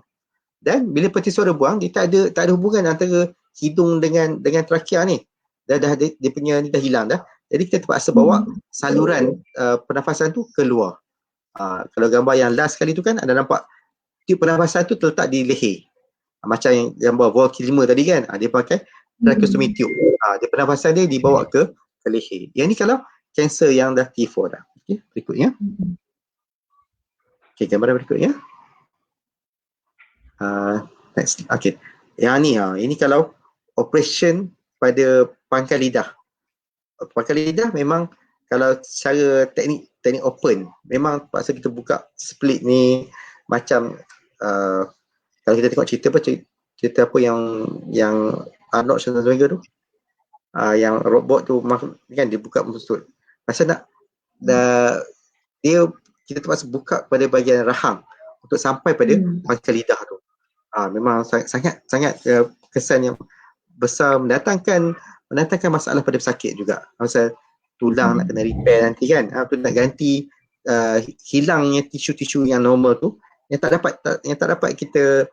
B: Dan bila peti suara buang, dia tak ada hubungan antara hidung dengan trakea ni. Dia punya ni dah hilang dah. Jadi kita terpaksa bawa saluran pernafasan tu keluar. Kalau gambar yang last kali tu kan, ada nampak tiup pernafasan tu terletak di leher. Macam yang gambar Volky 5 tadi kan, dia pakai tracheostomy tube. Dia pernafasan dia dibawa ke leher. Yang ni kalau kanser yang dah T4 dah. Okay, berikutnya. Okay, gambar berikutnya. Next. Okay. Yang ni, ini kalau operation pada pangkal lidah. Pangkal lidah memang kalau secara teknik open, memang paksa kita buka split ni macam kalau kita tengok cerita apa yang Arnold Schwarzenegger tu, yang robot tu kan dia buka mulut. Pasal kita terpaksa buka pada bahagian rahang untuk sampai pada pangkal lidah tu. Memang sangat kesan yang besar, mendatangkan masalah pada pesakit juga. Pasal tulang nak kena repair nanti kan, tu nak ganti hilangnya tisu-tisu yang normal tu yang tak dapat kita,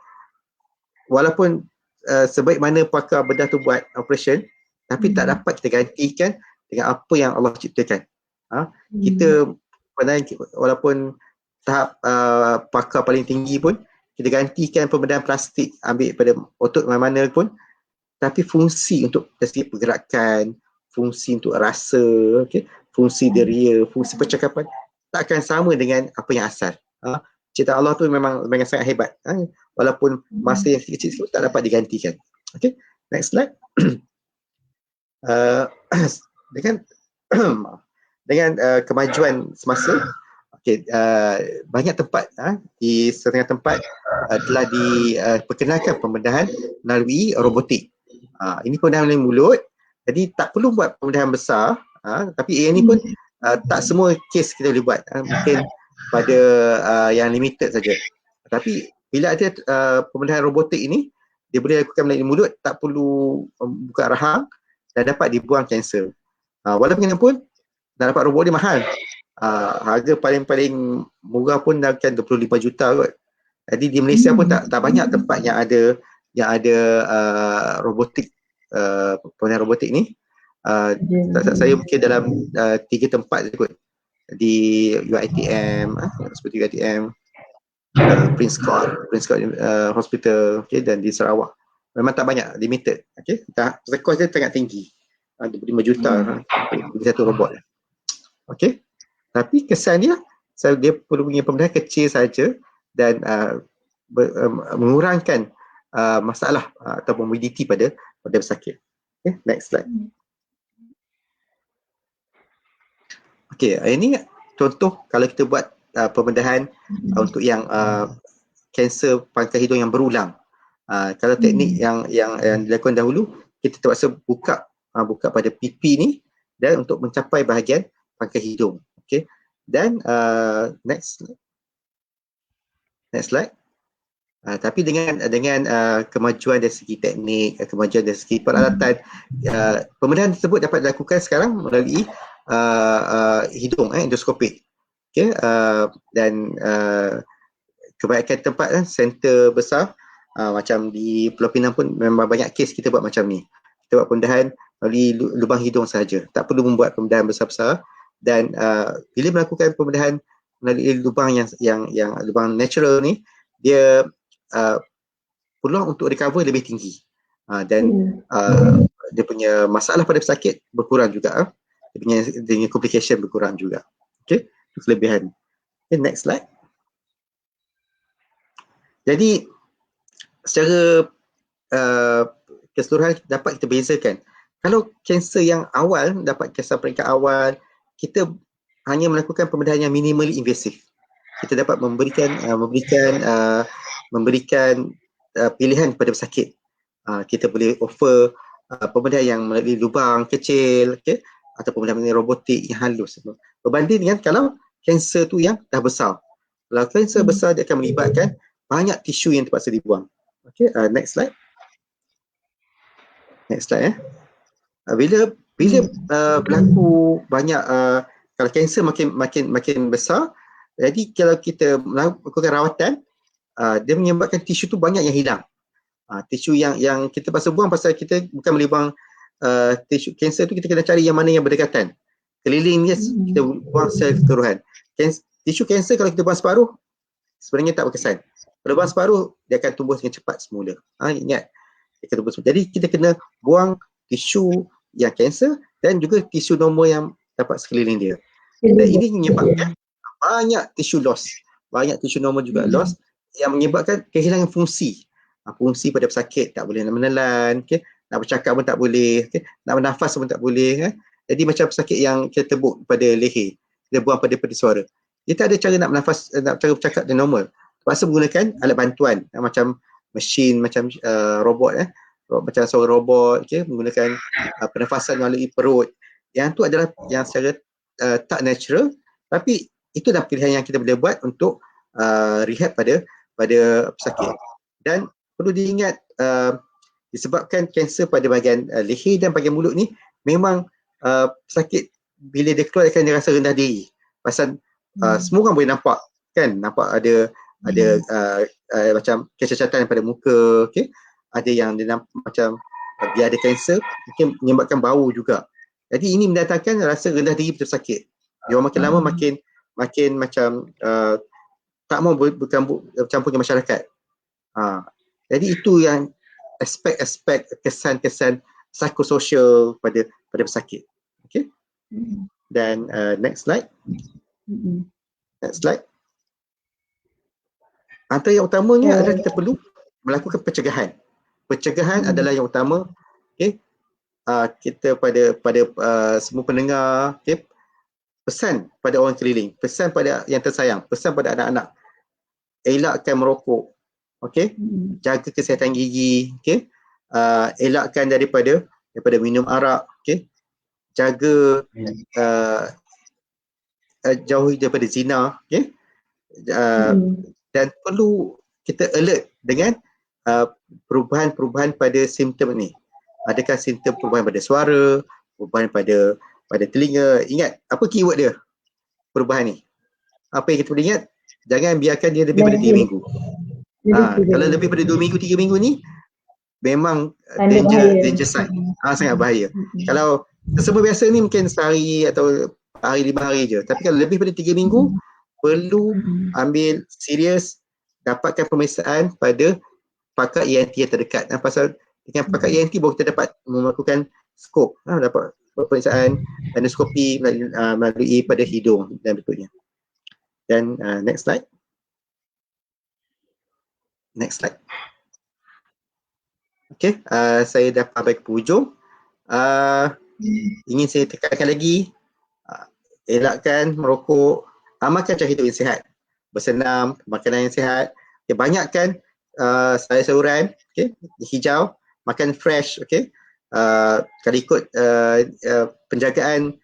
B: walaupun sebaik mana pakar bedah tu buat operation, tapi tak dapat kita gantikan dengan apa yang Allah ciptakan. Kita walaupun tahap pakar paling tinggi pun, kita gantikan pembedahan plastik, ambil pada otot mana-mana pun, tapi fungsi untuk dari segi pergerakan, fungsi untuk rasa, fungsi deria, fungsi percakapan tak akan sama dengan apa yang asal. Ciptaan Allah tu memang sangat hebat. Walaupun masa yang kecil-kecil tak dapat digantikan. Okay, next slide. Dengan kemajuan semasa, banyak tempat, di setengah tempat telah diperkenalkan pembedahan melalui robotik. Ini pembedahan melalui mulut, jadi tak perlu buat pembedahan besar, tapi yang ni pun tak semua kes kita boleh buat, mungkin pada yang limited saja. Tapi bila ada pembedahan robotik ini, dia boleh lakukan melalui mulut, tak perlu buka rahang dan dapat dibuang kanser. Walaupun nak dapat robot dia mahal. Harga paling murah pun dah kan 25 juta kot. Jadi di Malaysia pun tak banyak tempat yang ada robotik, pembedahan robotik ni. Saya mungkin dalam 3 tempat je kot. Di UiTM, seperti UiTM, Prince Court Hospital, dan di Sarawak. Memang tak banyak, limited. Kos dia sangat tinggi. 25 juta beli satu robot. Tapi kesan dia perlu punya pembedahan kecil saja dan mengurangkan masalah atau morbidity pada pesakit. Next slide. Ini contoh kalau kita buat pembedahan untuk yang kanser pangkal hidung yang berulang. Kalau teknik yang dilakukan dahulu, kita terpaksa buka pada pipi ni dan untuk mencapai bahagian pangkal hidung. Dan next slide. Tapi dengan kemajuan dari segi teknik, kemajuan dari segi peralatan, pembedahan tersebut dapat dilakukan sekarang melalui hidung, endoskopik. Dan kebanyakan tempat center besar, macam di Pulau Pinang pun memang banyak kes kita buat macam ni. Kita buat pembedahan melalui lubang hidung sahaja, tak perlu membuat pembedahan besar-besar. Dan bila melakukan pembedahan melalui lubang yang lubang natural ni, dia peluang untuk recover lebih tinggi, dan dia punya masalah pada pesakit berkurang juga. Dia punya complication berkurang juga. Itu kelebihan. Next slide. Jadi secara keseluruhan dapat kita bezakan. Kalau kanser yang awal, dapat kanser peringkat awal, kita hanya melakukan pembedahan yang minimally invasif. Kita dapat memberikan pilihan kepada pesakit. Kita boleh offer pembedahan yang melalui lubang kecil, okay? Atau pembedahan robotik yang halus. Berbanding dengan kalau kanser tu yang dah besar. Kalau kanser besar, dia akan melibatkan banyak tisu yang terpaksa dibuang. Okay, next slide. Next slide. Bila berlaku banyak kalau kanser makin besar, jadi kalau kita melakukan rawatan, dia menyebabkan tisu tu banyak yang hilang. Tisu yang kita pasal buang pasal kita bukan boleh buang tisu kanser tu, kita kena cari yang mana yang berdekatan. Keliling ni kita buang secara keseluruhan. Tisu kanser kalau kita buang separuh, sebenarnya tak berkesan. Kalau buang separuh, dia akan tumbuh dengan cepat semula. Ingat, dia akan tumbuh semula. Jadi kita kena buang tisu yang kanser dan juga tisu normal yang dapat sekeliling dia. Dan ini menyebabkan banyak tisu loss. Banyak tisu normal juga loss yang menyebabkan kehilangan fungsi. Fungsi pada pesakit, tak boleh menelan, okay? Nak bercakap pun tak boleh, okay? Nak bernafas pun tak boleh. Jadi macam pesakit yang kita tebuk pada leher, kita buang pada suara. Dia tak ada cara nak bernafas, nak cara bercakap dia normal. Terpaksa menggunakan alat bantuan macam mesin, macam robot, macam seorang robot, okay? Menggunakan pernafasan melalui perut. Yang tu adalah yang secara tak natural, tapi itu dah pilihan yang kita boleh buat untuk rehab pada pesakit. Dan perlu diingat, disebabkan kanser pada bahagian leher dan bahagian mulut ni, memang pesakit bila dia keluar akan dia rasa rendah diri. Pasal semua orang boleh nampak, kan? Nampak ada macam kecacatan pada muka, okay? Ada yang dia nampak macam dia ada kanser, mungkin menyebabkan bau juga. Jadi ini mendatangkan rasa rendah diri pada pesakit. Dia makin lama makin macam tak mau bercampur dengan masyarakat. Jadi itu yang aspek-aspek kesan-kesan psikososial pada pesakit. Okay? Dan next slide. Next slide. Antara yang utamanya adalah kita perlu melakukan pencegahan. Pencegahan adalah yang utama. Okay? Kita pada semua pendengar, okay? Pesan pada orang keliling, pesan pada yang tersayang, pesan pada anak-anak, elakkan merokok. Okay, jaga kesihatan gigi. Okay, elakkan daripada minum arak. Okay, jaga jauhi daripada zina. Okay, dan perlu kita alert dengan perubahan-perubahan pada simptom ni. Adakah simptom perubahan pada suara, perubahan pada telinga. Ingat, apa keyword dia perubahan ni? Apa yang kita perlu ingat? Jangan biarkan dia lebih pada 3 minggu. Kalau lebih pada 2 minggu, 3 minggu ni memang danger sign. Sangat bahaya. Kalau tersebut biasa ni mungkin sehari atau hari 5 hari je. Tapi kalau lebih pada 3 minggu, perlu ambil serius, dapatkan pemeriksaan pada pakar ENT yang terdekat. Pasal dengan pakar ENT baru kita dapat melakukan skop, dapat pemeriksaan endoskopi melalui pada hidung dan berikutnya. Dan next slide. Next slide. Okay, saya dah sampai ke hujung. Ingin saya tekankan lagi, elakkan merokok, amalkan cara hidup yang sihat, bersenam, makanan yang sihat, okay, banyakkan sayur-sayuran, okay, hijau, makan fresh, okay. Kalau ikut penjagaan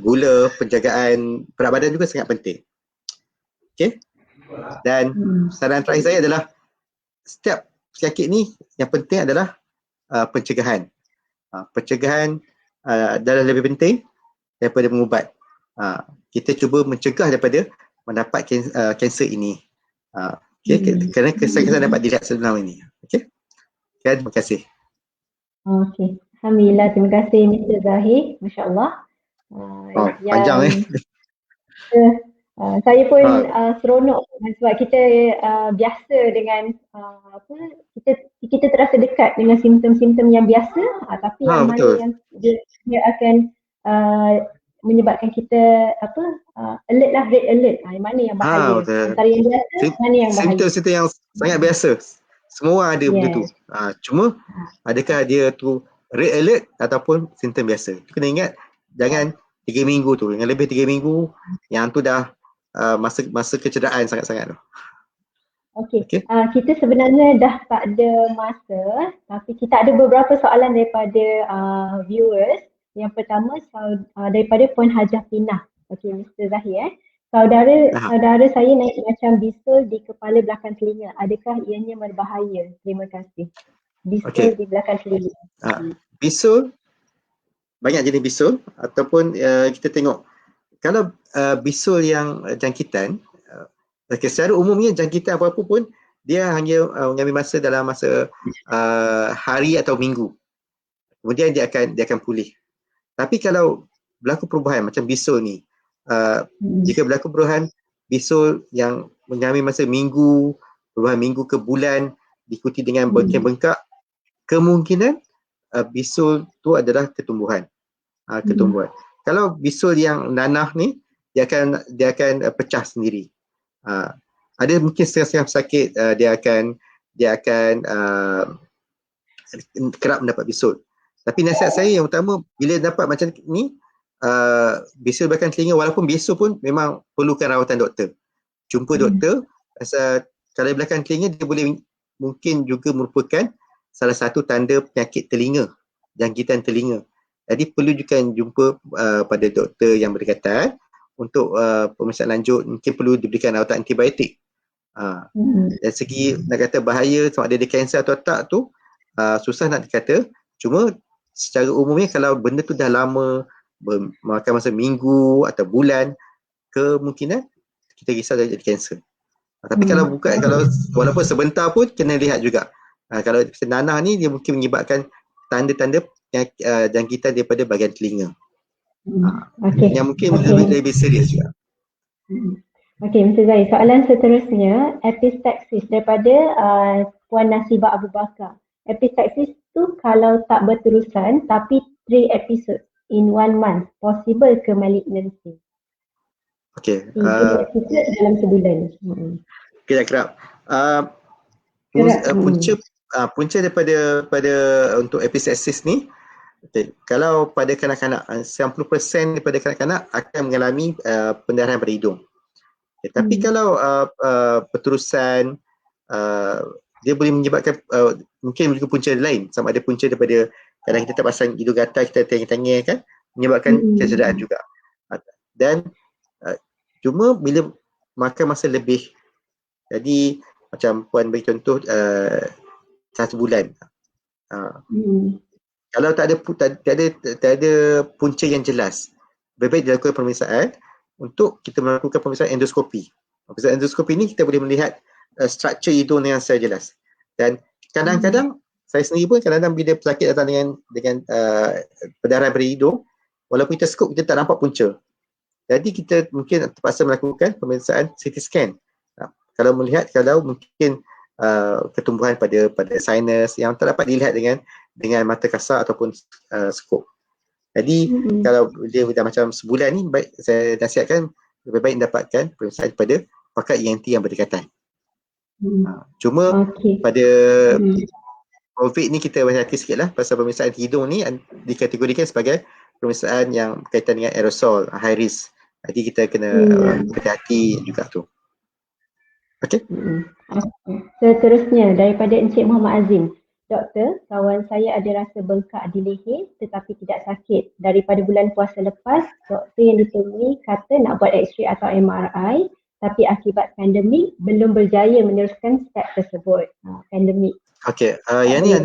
B: gula, penjagaan berat badan juga sangat penting. Okay. Dan saran terakhir saya adalah setiap penyakit ni yang penting adalah pencegahan. Pencegahan adalah lebih penting daripada mengubat. Kita cuba mencegah daripada mendapat kanser ini. Okay, kerana kesan-kesan dapat dilihat sebelum ini. Okay. Terima kasih.
A: Okey. Alhamdulillah, terima kasih Mr. Zahir. Masya Allah.
B: Panjang
A: saya pun seronok sebab kita biasa dengan kita terasa dekat dengan simptom-simptom yang biasa, tapi yang mana yang dia akan menyebabkan kita alert lah, red alert. Yang mana yang bahaya? Antara yang biasa, mana yang bahaya?
B: Simptom-simptom yang sangat biasa. Semua orang ada benda tu. Cuma adakah dia tu red alert ataupun simptom biasa? Kena ingat, jangan 3 minggu tu. Yang lebih 3 minggu, yang tu dah masa kecederaan sangat-sangat tu.
A: Okey,
B: Okey.
A: kita sebenarnya dah tak ada masa, tapi kita ada beberapa soalan daripada viewers. Yang pertama daripada Puan Hajah Pinah. Okey, Mr. Zahir. Saudara saya naik macam bisul di kepala belakang telinga. Adakah ianya berbahaya? Terima kasih. Bisul di belakang telinga.
B: Bisul, banyak jenis bisul ataupun kita tengok kalau bisul yang jangkitan, secara umumnya jangkitan apa-apa pun dia hanya mengambil masa dalam masa hari atau minggu. Kemudian dia akan pulih. Tapi kalau berlaku perubahan macam bisul ni, jika berlaku perubahan bisul yang mengambil masa minggu, perubahan minggu ke bulan diikuti dengan bengkak-bengkak, kemungkinan bisul tu adalah ketumbuhan. Kalau bisul yang nanah ni dia akan pecah sendiri. Ada mungkin setengah-setengah pesakit dia akan kerap mendapat bisul. Tapi nasihat saya yang utama bila dapat macam ni, bisul belakang telinga, walaupun bisul pun memang perlukan rawatan doktor. Jumpa doktor, kalau belakang telinga dia boleh mungkin juga merupakan salah satu tanda penyakit telinga, jangkitan telinga. Jadi perlu juga jumpa pada doktor yang berdekatan untuk pemeriksaan lanjut, mungkin perlu diberikan rawatan antibiotik. Dari segi nak kata bahaya sama ada dia kanser atau tak tu susah nak dikata. Cuma secara umumnya kalau benda tu dah lama, makan masa minggu atau bulan, kemungkinan kita risau jadi kanser. Tapi kalau walaupun sebentar pun kena lihat juga. Kalau nanah ni dia mungkin menyebabkan tanda-tanda jangkitan daripada bahagian telinga. Yang mungkin lebih serius juga.
A: Okey, Mr. Zahir. Soalan seterusnya, epistaxis daripada Puan Nasibah Abu Bakar. Epistaxis tu kalau tak berterusan tapi 3 episode in 1 month, possible ke malignancy?
B: Okey.
A: 3 episode dalam sebulan.
B: Kejap kerap. Punca daripada untuk epistaxis ni, kalau pada kanak-kanak 90% daripada kanak-kanak akan mengalami pendarahan pada hidung. Tapi kalau berterusan, dia boleh menyebabkan mungkin juga punca lain, sama ada punca daripada kadang kita tak pasang hidung gatal, kita tengah-tengah kan, menyebabkan kecederaan juga. Dan cuma bila makan masa lebih, jadi macam Puan bagi contoh 1 bulan, kalau tak ada punca yang jelas, lebih baik dilakukan pemeriksaan untuk kita melakukan pemeriksaan endoskopi. Pemeriksaan endoskopi ni kita boleh melihat struktur hidung dengan secara jelas. Dan kadang-kadang saya sendiri pun kadang-kadang bila pesakit datang dengan pendarahan pada hidung, walaupun kita skop kita tak nampak punca. Jadi kita mungkin terpaksa melakukan pemeriksaan CT scan. Kalau mungkin ketumbuhan pada sinus yang tak dapat dilihat dengan mata kasar ataupun skop. Jadi kalau dia dah macam sebulan ni, baik saya nasihatkan lebih baik dapatkan pemeriksaan pada pakar ENT yang berdekatan. Cuma pada COVID ni kita berhati sikit lah pasal pemeriksaan hidung ni dikategorikan sebagai pemeriksaan yang berkaitan dengan aerosol, high risk. Jadi kita kena berhati juga tu. Okey.
A: Seterusnya daripada Encik Muhammad Azim. Doktor, kawan saya ada rasa bengkak di leher tetapi tidak sakit. Daripada bulan puasa lepas, doktor yang ditemui kata nak buat X-ray atau MRI, tapi akibat pandemik belum berjaya meneruskan step tersebut. Pandemik.
B: Okey, yang ni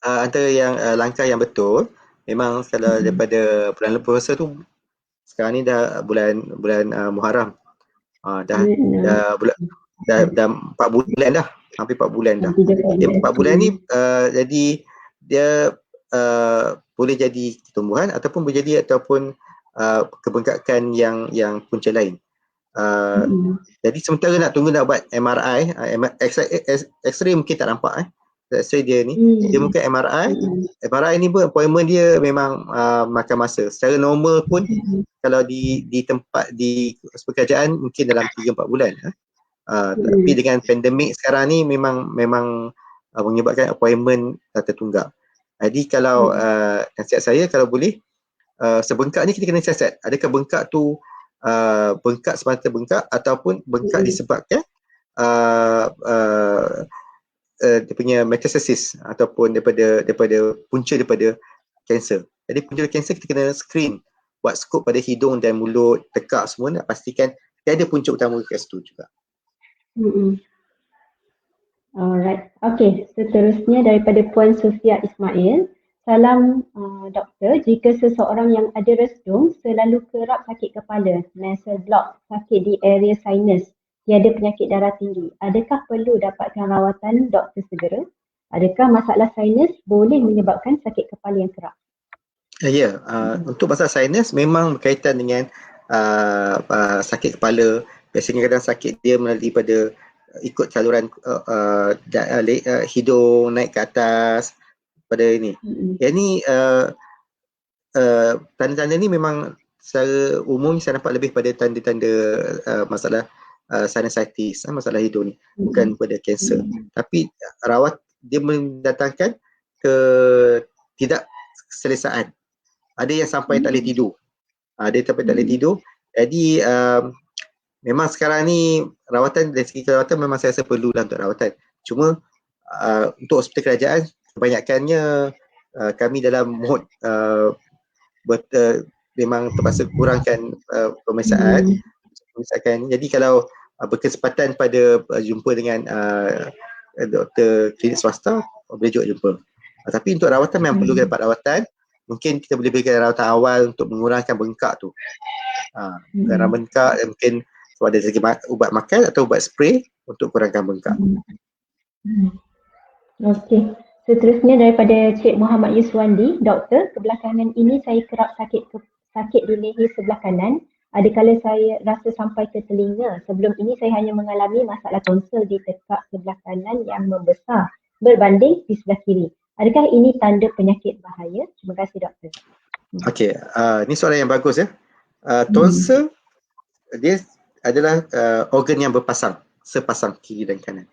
B: antara yang langkah yang betul. Memang kalau daripada bulan puasa tu, sekarang ni dah bulan Muharram. Dah 4 bulan dah. Hampir 4 bulan dah. 4 bulan ni jadi dia boleh jadi ketumbuhan ataupun kebengkakan yang punca lain. Jadi sementara nak tunggu nak buat MRI, X-ray mungkin tak nampak X-ray dia ni, dia mungkin MRI ni pun appointment dia memang makan masa. Secara normal pun kalau di tempat di pekerjaan mungkin dalam 3-4 bulan. Tapi dengan pandemik sekarang ni memang menyebabkan appointment tertunggak. Jadi kalau nasihat saya kalau boleh sebengkak ni kita kena siasat. Adakah bengkak tu bengkak semata bengkak ataupun bengkak disebabkan dia punya metastasis ataupun daripada punca daripada kanser. Jadi punca kanser kita kena screen, buat skop pada hidung dan mulut, tekak semua, nak pastikan tiada punca utama kat situ juga.
A: Alright. Okay, seterusnya daripada Puan Sofia Ismail. Salam doktor, jika seseorang yang ada resdung selalu kerap sakit kepala, nasal block, sakit di area sinus, tiada penyakit darah tinggi, adakah perlu dapatkan rawatan doktor segera? Adakah masalah sinus boleh menyebabkan sakit kepala yang kerap?
B: Untuk masalah sinus memang berkaitan dengan sakit kepala. Biasanya kadang sakit dia melalui pada ikut saluran hidung naik ke atas pada ini. Yang ni tanda-tanda ni memang secara umum saya nampak lebih pada tanda-tanda masalah sinusitis, masalah hidung ni, bukan pada kanser. Tapi rawat dia mendatangkan ke tidak keselesaan. Ada yang sampai tak boleh tidur. Ada sampai tak boleh tidur. Jadi memang sekarang ni rawatan, dari segi rawatan memang saya rasa perlu lah untuk rawatan. Cuma untuk hospital kerajaan kebanyakannya kami dalam mode memang terpaksa kurangkan pemeriksaan. Jadi kalau berkesempatan pada jumpa dengan doktor klinik swasta, boleh juga jumpa. Tapi untuk rawatan memang perlu dapat rawatan. Mungkin kita boleh berikan rawatan awal untuk mengurangkan bengkak tu. Kerana bengkak mungkin ada segi ubat makan atau ubat spray untuk kurangkan bengkak.
A: Okey. Seterusnya daripada Cik Muhammad Yuswandi, doktor, kebelakangan ini saya kerap sakit di leher sebelah kanan. Adakala saya rasa sampai ke telinga. Sebelum ini saya hanya mengalami masalah tonsil di tekak sebelah kanan yang membesar berbanding di sebelah kiri. Adakah ini tanda penyakit bahaya? Terima kasih doktor.
B: Okey, ini soalan yang bagus ya. Tonsil dia adalah organ yang berpasang, sepasang kiri dan kanan.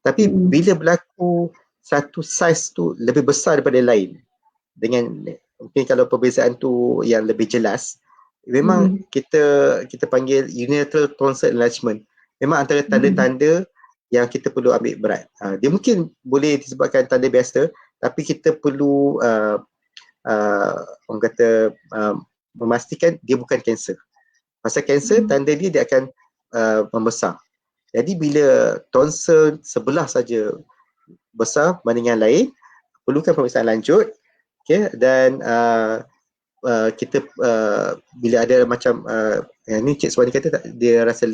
B: Tapi bila berlaku satu saiz tu lebih besar daripada lain, dengan mungkin kalau perbezaan tu yang lebih jelas, memang kita panggil unilateral tonsil enlargement. Memang antara tanda-tanda yang kita perlu ambil berat. Dia mungkin boleh disebabkan tanda biasa, tapi kita perlu orang kata memastikan dia bukan kanser. Pasal kanser tanda dia akan membesar. Jadi bila tonsil sebelah saja besar berbanding yang lain, perlukan pemeriksaan lanjut. Okay? Dan kita bila ada macam yang ni Cik Suwani kata dia rasa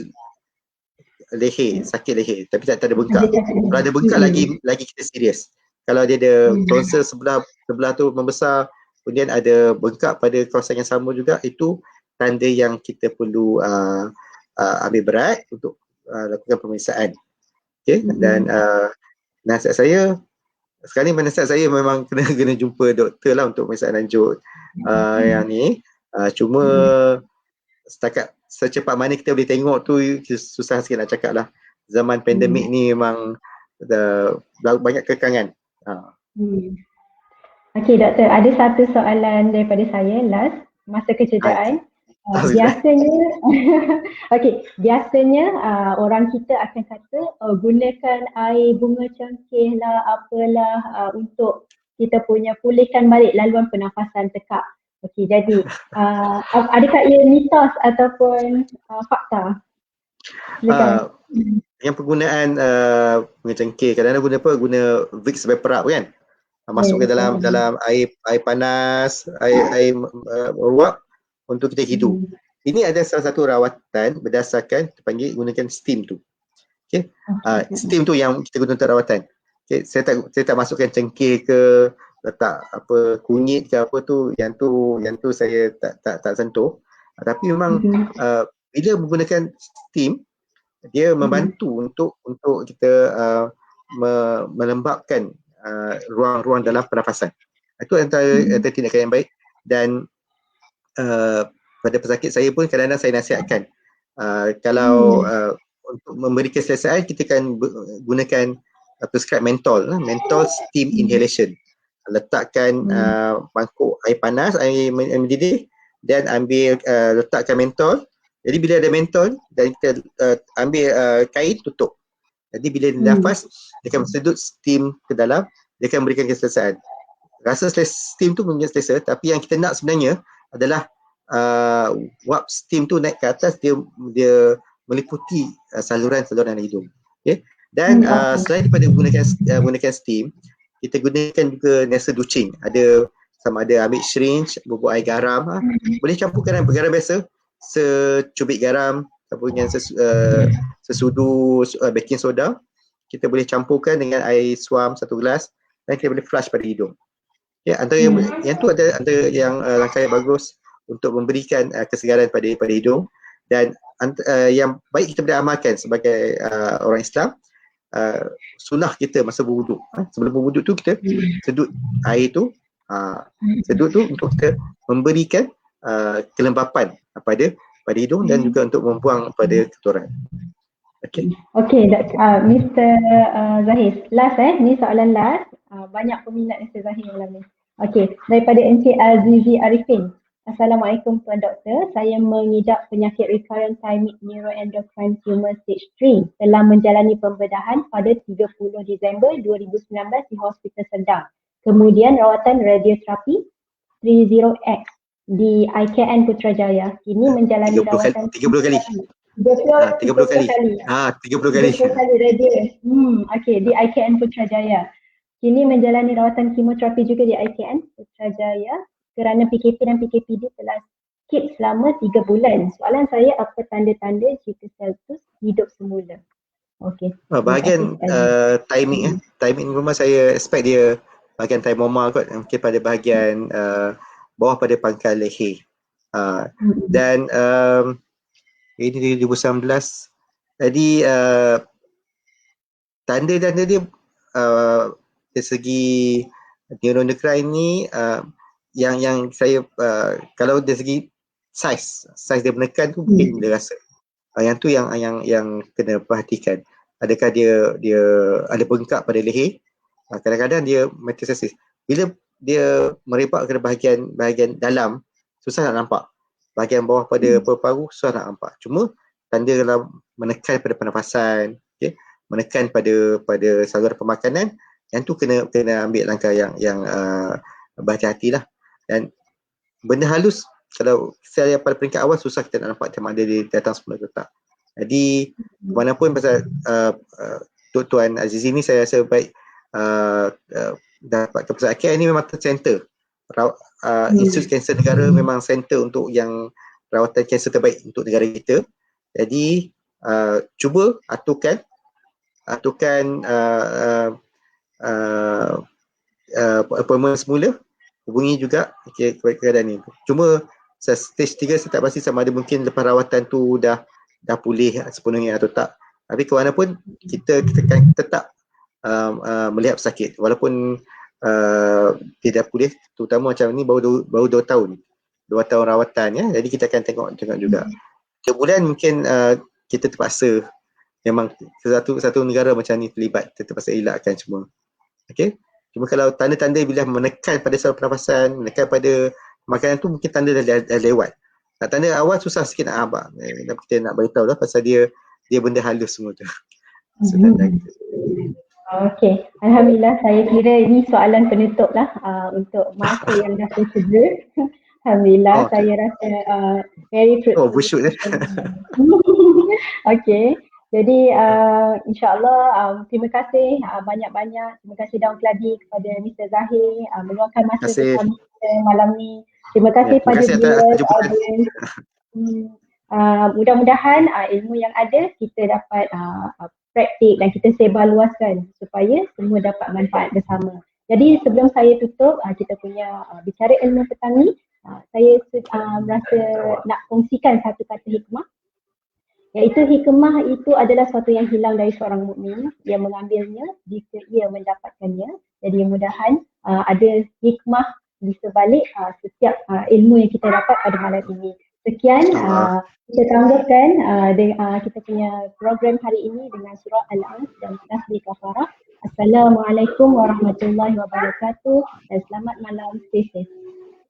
B: leher, sakit leher tapi tak ada bengkak. Kalau ada bengkak lagi kita serius. Kalau dia ada tonsil sebelah tu membesar, kemudian ada bengkak pada kawasan yang sama juga, itu tanda yang kita perlu ambil berat untuk lakukan pemeriksaan. Okay? Dan nasihat saya sekarang ni, nasihat saya memang kena jumpa doktor lah untuk pemeriksaan lanjut yang ni. Cuma setakat secepat mana kita boleh tengok tu susah sikit nak cakap lah. Zaman pandemik ni memang banyak kekangan.
A: Okey doktor, ada satu soalan daripada saya last, masa kecederaan. Biasanya orang kita akan kata gunakan air bunga cengkeh lah, apalah untuk kita punya pulihkan balik laluan pernafasan tekak. Okey, jadi adakah ia mitos ataupun fakta?
B: Yang penggunaan bunga cengkeh, kadang-kadang guna Vicks VapoRub kan? Masuk ke dalam air panas, air meluap untuk kita hidup. Ini ada salah satu rawatan berdasarkan kita panggil gunakan steam tu. Okay? Steam tu yang kita guna untuk rawatan. Okay? Saya tak masukkan cengkeh ke, letak apa kunyit ke apa tu, yang tu saya tak sentuh. Tapi memang bila menggunakan steam, dia membantu untuk kita melembabkan ruang-ruang dalam pernafasan. Itu antara tindakan yang baik. Dan pada pesakit saya pun kadang-kadang saya nasihatkan kalau untuk memberi keselesaan, kita akan gunakan prescribe mentol steam inhalation. Letakkan mangkuk air panas, air mendidih, dan ambil letakkan mentol. Jadi bila ada mentol dan kita ambil kain tutup. Jadi bila nafas dia akan sedut steam ke dalam, dia akan berikan keselesaan. Rasa steam tu punya selesa, tapi yang kita nak sebenarnya adalah wap steam tu naik ke atas, dia meliputi saluran-saluran hidung. Okay? Dan selain daripada menggunakan steam, kita gunakan juga nasal douching. Sama ada ambil syringe, bubuk air garam, boleh campur garam biasa, secubit garam, campur dengan sesudu baking soda, kita boleh campurkan dengan air suam 1 gelas dan kita boleh flush pada hidung. Ya, antara yang tu ada antara yang langkah yang bagus untuk memberikan kesegaran pada hidung, dan yang baik kita boleh amalkan sebagai orang Islam. Sunnah kita masa berwuduk, sebelum berwuduk tu kita sedut air tu, sedut tu untuk kita memberikan kelembapan pada hidung dan juga untuk membuang pada kotoran. Okey,
A: Mr. Zahir, last ni soalan last. Banyak peminat Mr. Zahir malam ni. Okey, daripada Encik Azizi Arifin. Assalamualaikum Tuan Doktor, saya mengidap penyakit recurrent thymic neuroendocrine tumor stage 3. Telah menjalani pembedahan pada 30 Disember 2019 di Hospital Sedang. Kemudian rawatan radioterapi 30X di IKN Putrajaya. Kini menjalani rawatan
B: 30 kali. 30 kali
A: radio. Okey, di IKN Putrajaya. Kini menjalani rawatan kemoterapi juga di IKN Putrajaya kerana PKP dan PKPD telah skip selama 3 bulan. Soalan saya, apa tanda-tanda jika sel tu hidup semula? Okey.
B: Bahagian timing rumah saya expect dia bahagian thymoma kot, mungkin pada bahagian bawah pada pangkal leher. Dan ini 2019. Jadi tanda-tanda dia dari segi neuroendocrine ni, yang saya kalau dari segi size dia menekan tu mungkin dia rasa. Yang tu yang kena perhatikan. Adakah dia ada bengkak pada leher? Kadang-kadang dia metastasis. Bila dia merebak ke bahagian dalam, susah nak nampak. Bahagian bawah pada paru susah nak nampak. Cuma tanda kalau menekan pada pernafasan, okay? Menekan pada saluran pemakanan, yang tu kena ambil langkah yang berhati-hatilah. Dan benda halus, kalau sel yang pada peringkat awal susah kita nak nampak sama ada dia datang semula atau tak. Jadi manapun pasal Tuan Azizi ni, saya rasa baik dapat keputusan IKN ni memang center. Institut Kanser Negara memang center untuk yang rawatan kanser terbaik untuk negara kita. Jadi cuba aturkan appointment semula, hubungi juga keadaan ni. Cuma stage 3 saya tak pasti sama ada mungkin lepas rawatan tu dah pulih sepenuhnya atau tak. Tapi ke mana pun kita akan tetap melihat pesakit walaupun tidak pulih, terutama macam ni baru 2 tahun rawatan ya. Jadi kita akan tengok juga. 3 bulan mungkin kita terpaksa, memang satu negara macam ni terlibat, kita terpaksa elakkan semua. Okey. Cuma kalau tanda-tanda bila menekan pada saluran pernafasan, menekan pada makanan tu, mungkin tanda dah lewat. Tanda awal susah sikit nak abang. Kita nak beritahu lah pasal dia benda halus semua tu.
A: Okey, alhamdulillah, saya kira ini soalan penutup lah untuk masa yang dah tersedia. Alhamdulillah, saya rasa very fruitful.
B: Bersyuk eh.
A: Okey, jadi insyaAllah terima kasih banyak-banyak. Terima kasih Daun Keladi kepada Mr. Zahir meluangkan masa bersama kita malam ni. Terima kasih pada viewers, audience. Mudah-mudahan ilmu yang ada kita dapat praktik dan kita sebarluaskan supaya semua dapat manfaat bersama. Jadi sebelum saya tutup kita punya bicara ilmu petang ni, saya merasa nak kongsikan satu kata hikmah, iaitu hikmah itu adalah sesuatu yang hilang dari seorang mukmin yang mengambilnya jika ia mendapatkannya. Jadi mudah-mudahan ada hikmah di sebalik setiap ilmu yang kita dapat pada malam ini. Sekian kita tangguhkan kita punya program hari ini dengan surah Al-As dan tasbih kafarah. Assalamualaikum warahmatullahi wabarakatuh dan selamat malam. Stay safe.